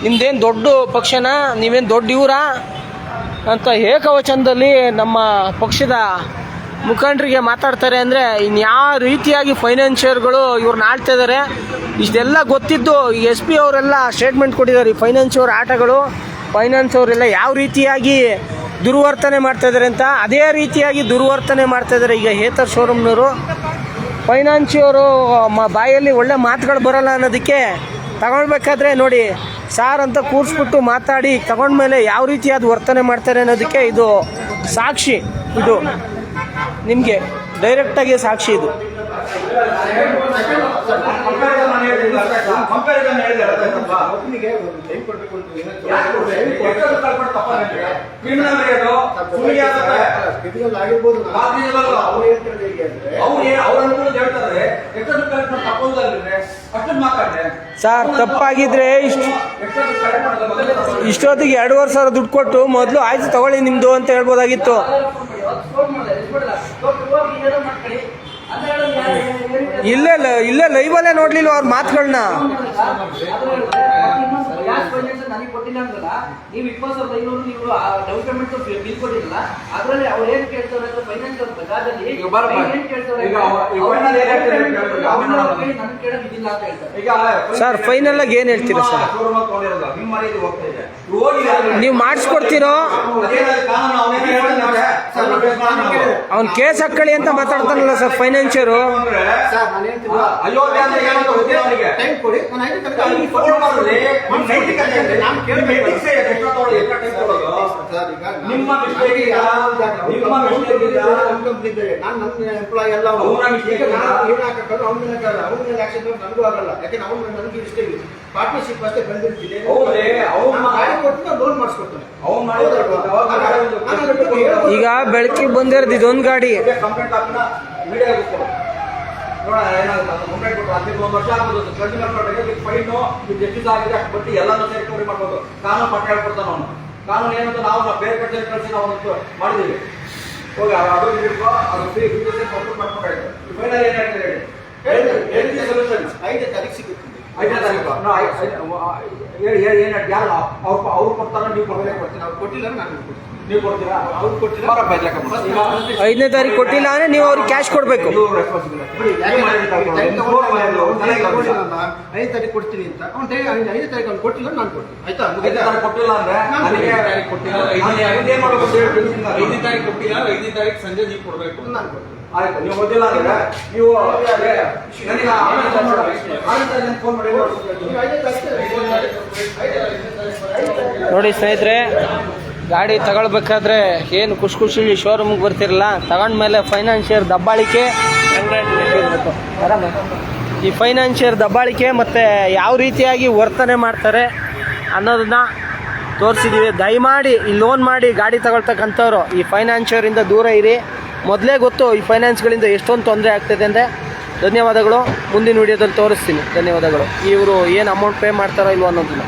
ನಿಮ್ದೇನು ದೊಡ್ಡ ಪಕ್ಷನ, ನೀವೇನು ದೊಡ್ಡ ಇವರಾ ಅಂತ ಏಕವಚನದಲ್ಲಿ ನಮ್ಮ ಪಕ್ಷದ ಮುಖಂಡರಿಗೆ ಮಾತಾಡ್ತಾರೆ. ಅಂದರೆ ಇನ್ಯಾವ ರೀತಿಯಾಗಿ ಫೈನಾನ್ಷಿಯರ್ಗಳು ಇವ್ರನ್ನ ಆಡ್ತಾ ಇದ್ದಾರೆ ಇಷ್ಟೆಲ್ಲ ಗೊತ್ತಿದ್ದು SP ಅವರೆಲ್ಲ ಸ್ಟೇಟ್ಮೆಂಟ್ ಕೊಟ್ಟಿದ್ದಾರೆ. ಈ ಫೈನಾನ್ಷಿಯರ್ ಆಟಗಳು, ಫೈನಾನ್ಸ್ ಅವರೆಲ್ಲ ಯಾವ ರೀತಿಯಾಗಿ ದುರ್ವರ್ತನೆ ಮಾಡ್ತಾ ಇದ್ದಾರೆ ಅಂತ ಅದೇ ರೀತಿಯಾಗಿ ದುರ್ವರ್ತನೆ ಮಾಡ್ತಾ ಇದ್ದಾರೆ ಈಗ ಏತರ್ ಶೋರೂಮ್ನವರು. ಫೈನಾನ್ಸಿಯವರು ಬಾಯಲ್ಲಿ ಒಳ್ಳೆ ಮಾತುಗಳು ಬರೋಲ್ಲ ಅನ್ನೋದಕ್ಕೆ ತಗೊಳ್ಬೇಕಾದ್ರೆ ನೋಡಿ ಸಾರ್ ಅಂತ ಕೂರಿಸ್ಬಿಟ್ಟು ಮಾತಾಡಿ ತಗೊಂಡ್ಮೇಲೆ ಯಾವ ರೀತಿಯಾದ ವರ್ತನೆ ಮಾಡ್ತಾರೆ ಅನ್ನೋದಕ್ಕೆ ಇದು ಸಾಕ್ಷಿ. ಇದು ನಿಮಗೆ ಡೈರೆಕ್ಟಾಗಿ ಸಾಕ್ಷಿ. ಇದು ಸರ್, ತಪ್ಪಾಗಿದ್ರೆ ಇಷ್ಟೊತ್ತಿಗೆ 2,500 ದುಡ್ಡು ಕೊಟ್ಟು ಮೊದಲು ಆಯ್ತು ತಗೊಳ್ಳಿ ನಿಮ್ದು ಅಂತ ಹೇಳ್ಬೋದಾಗಿತ್ತು. ಇಲ್ಲೇ ಲೈವಲ್ಲೇ ನೋಡ್ಲಿಲ್ಲ ಅವ್ರ ಮಾತುಗಳನ್ನ. ನನಗೆ ಕೊಟ್ಟಿಲ್ಲ ಅಂದ್ರಲ್ಲ, ನೀವು 20,500 ನೀವು ಡೌನ್ ಪೇಮೆಂಟ್ ಬಿಲ್ ಕೊಟ್ಟಿರಲ್ಲ, ಅದರಲ್ಲಿ ಅವ್ರು ಏನ್ ಕೇಳ್ತಾರೆ ಅಂದ್ರೆ ಫೈನಾನ್ಸ್ ಬಜಾಜಲ್ಲಿ ಏನ್ ಕೇಳ್ತಾರೆ ನನ್ ಕೇಳಕ್ ಇದಿಲ್ಲ ಅಂತ ಹೇಳ್ತಾರೆ. ಸರ್, ಫೈನಲ್ ಆಗಿ ಏನ್ ಹೇಳ್ತೀರಾ ಸರ್? ನೀವು ಮಾಡಿಸ್ಕೊಡ್ತೀರೋ? ಅವ್ನ್ ಕೇಸ್ ಹಾಕೊಳ್ಳಿ ಅಂತ ಮಾತಾಡ್ತಾನಲ್ಲ ಸರ್ ಫೈನಾನ್ಷಿಯರು. ಪಾರ್ಟ್ನರ್ಶಿಪ್ ಅಷ್ಟೇ ಬಂದಿರ್ತೀನಿ. ಈಗ ಬೆಳಕಿಗೆ ಬಂದಿರೋದು ಇದೊಂದು ಗಾಡಿ. ನೋಡ ಏನಾಗುತ್ತೆ ಕಂಪ್ಲೇಂಟ್ ಕೊಟ್ಟು 11 ವರ್ಷ ಆಗ್ಬೋದು. ಕನ್ಸ್ಯೂಮರ್ ಕೋರ್ಟ್ಗೆ ಫೈನು ಎಷ್ಟು ಆಗಿದೆ ಅಷ್ಟು ಬಡ್ಡಿ ಎಲ್ಲಾನು ಸೇರ್ಕೊಂಡು ಮಾಡ್ಬೋದು. ಕಾನೂನು ಪಟ್ಟ ಹೇಳ್ಕೊಡ್ತಾನ ಅವನು. ಕಾನೂನು ಏನಂತ ನಾವು ಬೇರೆ ಕಡೆ ಕಳಿಸಿ ನಾವು ಮಾಡಿದೀವಿ. ಹೋಗಿ ಅದು ಅದು ಫ್ರೀ ಮಾಡ್ಕೊಂಡಾಯ್ತು. ಫೈನಲ್ ಏನ್ ಹೇಳ್ತಾರೆ ಹೇಳಿ. ಸೊಲ್ಯೂಷನ್ 5ನೇ ತಾರೀಕು ಸಿಗುತ್ತೆ. 5ನೇ ತಾರೀಕು ಹೇಳಿ ಏನ್ ಯಾರು ಅವ್ರು ಕೊಡ್ತಾರ, ನೀವು ಕೊಡಬೇಕು. ಕೊಡ್ತೀನಿ. ಅವ್ರು ಕೊಟ್ಟಿಲ್ಲ, ನಾನು ಕೊಡ್ತೀನಿ. ನೀವು ಕೊಡ್ತೀರಾ? ಅವ್ರು ಕೊಟ್ಟಿಲ್ಲ. 5ನೇ ತಾರೀಕು ಕೊಟ್ಟಿಲ್ಲ ಅಂದ್ರೆ ನೀವು ಅವ್ರಿಗೆ ಕ್ಯಾಶ್ ಕೊಡ್ಬೇಕು. 5ನೇ ತಾರೀಕು ಕೊಡ್ತೀನಿ ಅಂತ ಅವ್ನು 5ನೇ ತಾರೀಕು ಅವ್ನು ಕೊಟ್ಟಿಲ್ಲ, ನಾನು ಕೊಡ್ತೀನಿ. ಆಯ್ತಾ? ಕೊಟ್ಟಿಲ್ಲ ಅಂದ್ರೆ 5ನೇ ತಾರೀಕು ಕೊಟ್ಟಿಲ್ಲ, 5ನೇ ತಾರೀಕು ಸಂಜೆ ನೀವು ಕೊಡ್ಬೇಕು. ನಾನು ಕೊಡ್ತೀನಿ. ಆಯ್ತು, ನೀವು ಗೊತ್ತಿಲ್ಲ ಅಂದ್ರೆ ನೀವು ಫೋನ್ ಮಾಡಿ. ನೋಡಿ ಸ್ನೇಹಿತರೆ, ಗಾಡಿ ತಗೊಳ್ಬೇಕಾದ್ರೆ ಏನು ಖುಷಿ ಶೋರೂಮ್ಗೆ ಬರ್ತಿರಲ್ಲ, ತಗೊಂಡ್ಮೇಲೆ ಫೈನಾನ್ಷಿಯರ್ ದಬ್ಬಾಳಿಕೆ ಇರಬೇಕು. ಈ ಫೈನಾನ್ಷಿಯರ್ ದಬ್ಬಾಳಿಕೆ ಮತ್ತು ಯಾವ ರೀತಿಯಾಗಿ ವರ್ತನೆ ಮಾಡ್ತಾರೆ ಅನ್ನೋದನ್ನ ತೋರಿಸಿದ್ದೀವಿ. ದಯಮಾಡಿ ಈ ಲೋನ್ ಮಾಡಿ ಗಾಡಿ ತಗೊಳ್ತಕ್ಕಂಥವ್ರು ಈ ಫೈನಾನ್ಷಿಯರಿಂದ ದೂರ ಇರಿ. ಮೊದಲೇ ಗೊತ್ತು ಈ ಫೈನಾನ್ಸ್ಗಳಿಂದ ಎಷ್ಟೊಂದು ತೊಂದರೆ ಆಗ್ತದೆ ಅಂದರೆ. ಧನ್ಯವಾದಗಳು. ಮುಂದಿನ ವಿಡಿಯೋದಲ್ಲಿ ತೋರಿಸ್ತೀನಿ. ಧನ್ಯವಾದಗಳು. ಇವರು ಏನು ಅಮೌಂಟ್ ಪೇ ಮಾಡ್ತಾರೋ ಇಲ್ವೋ ಅನ್ನೋದನ್ನ.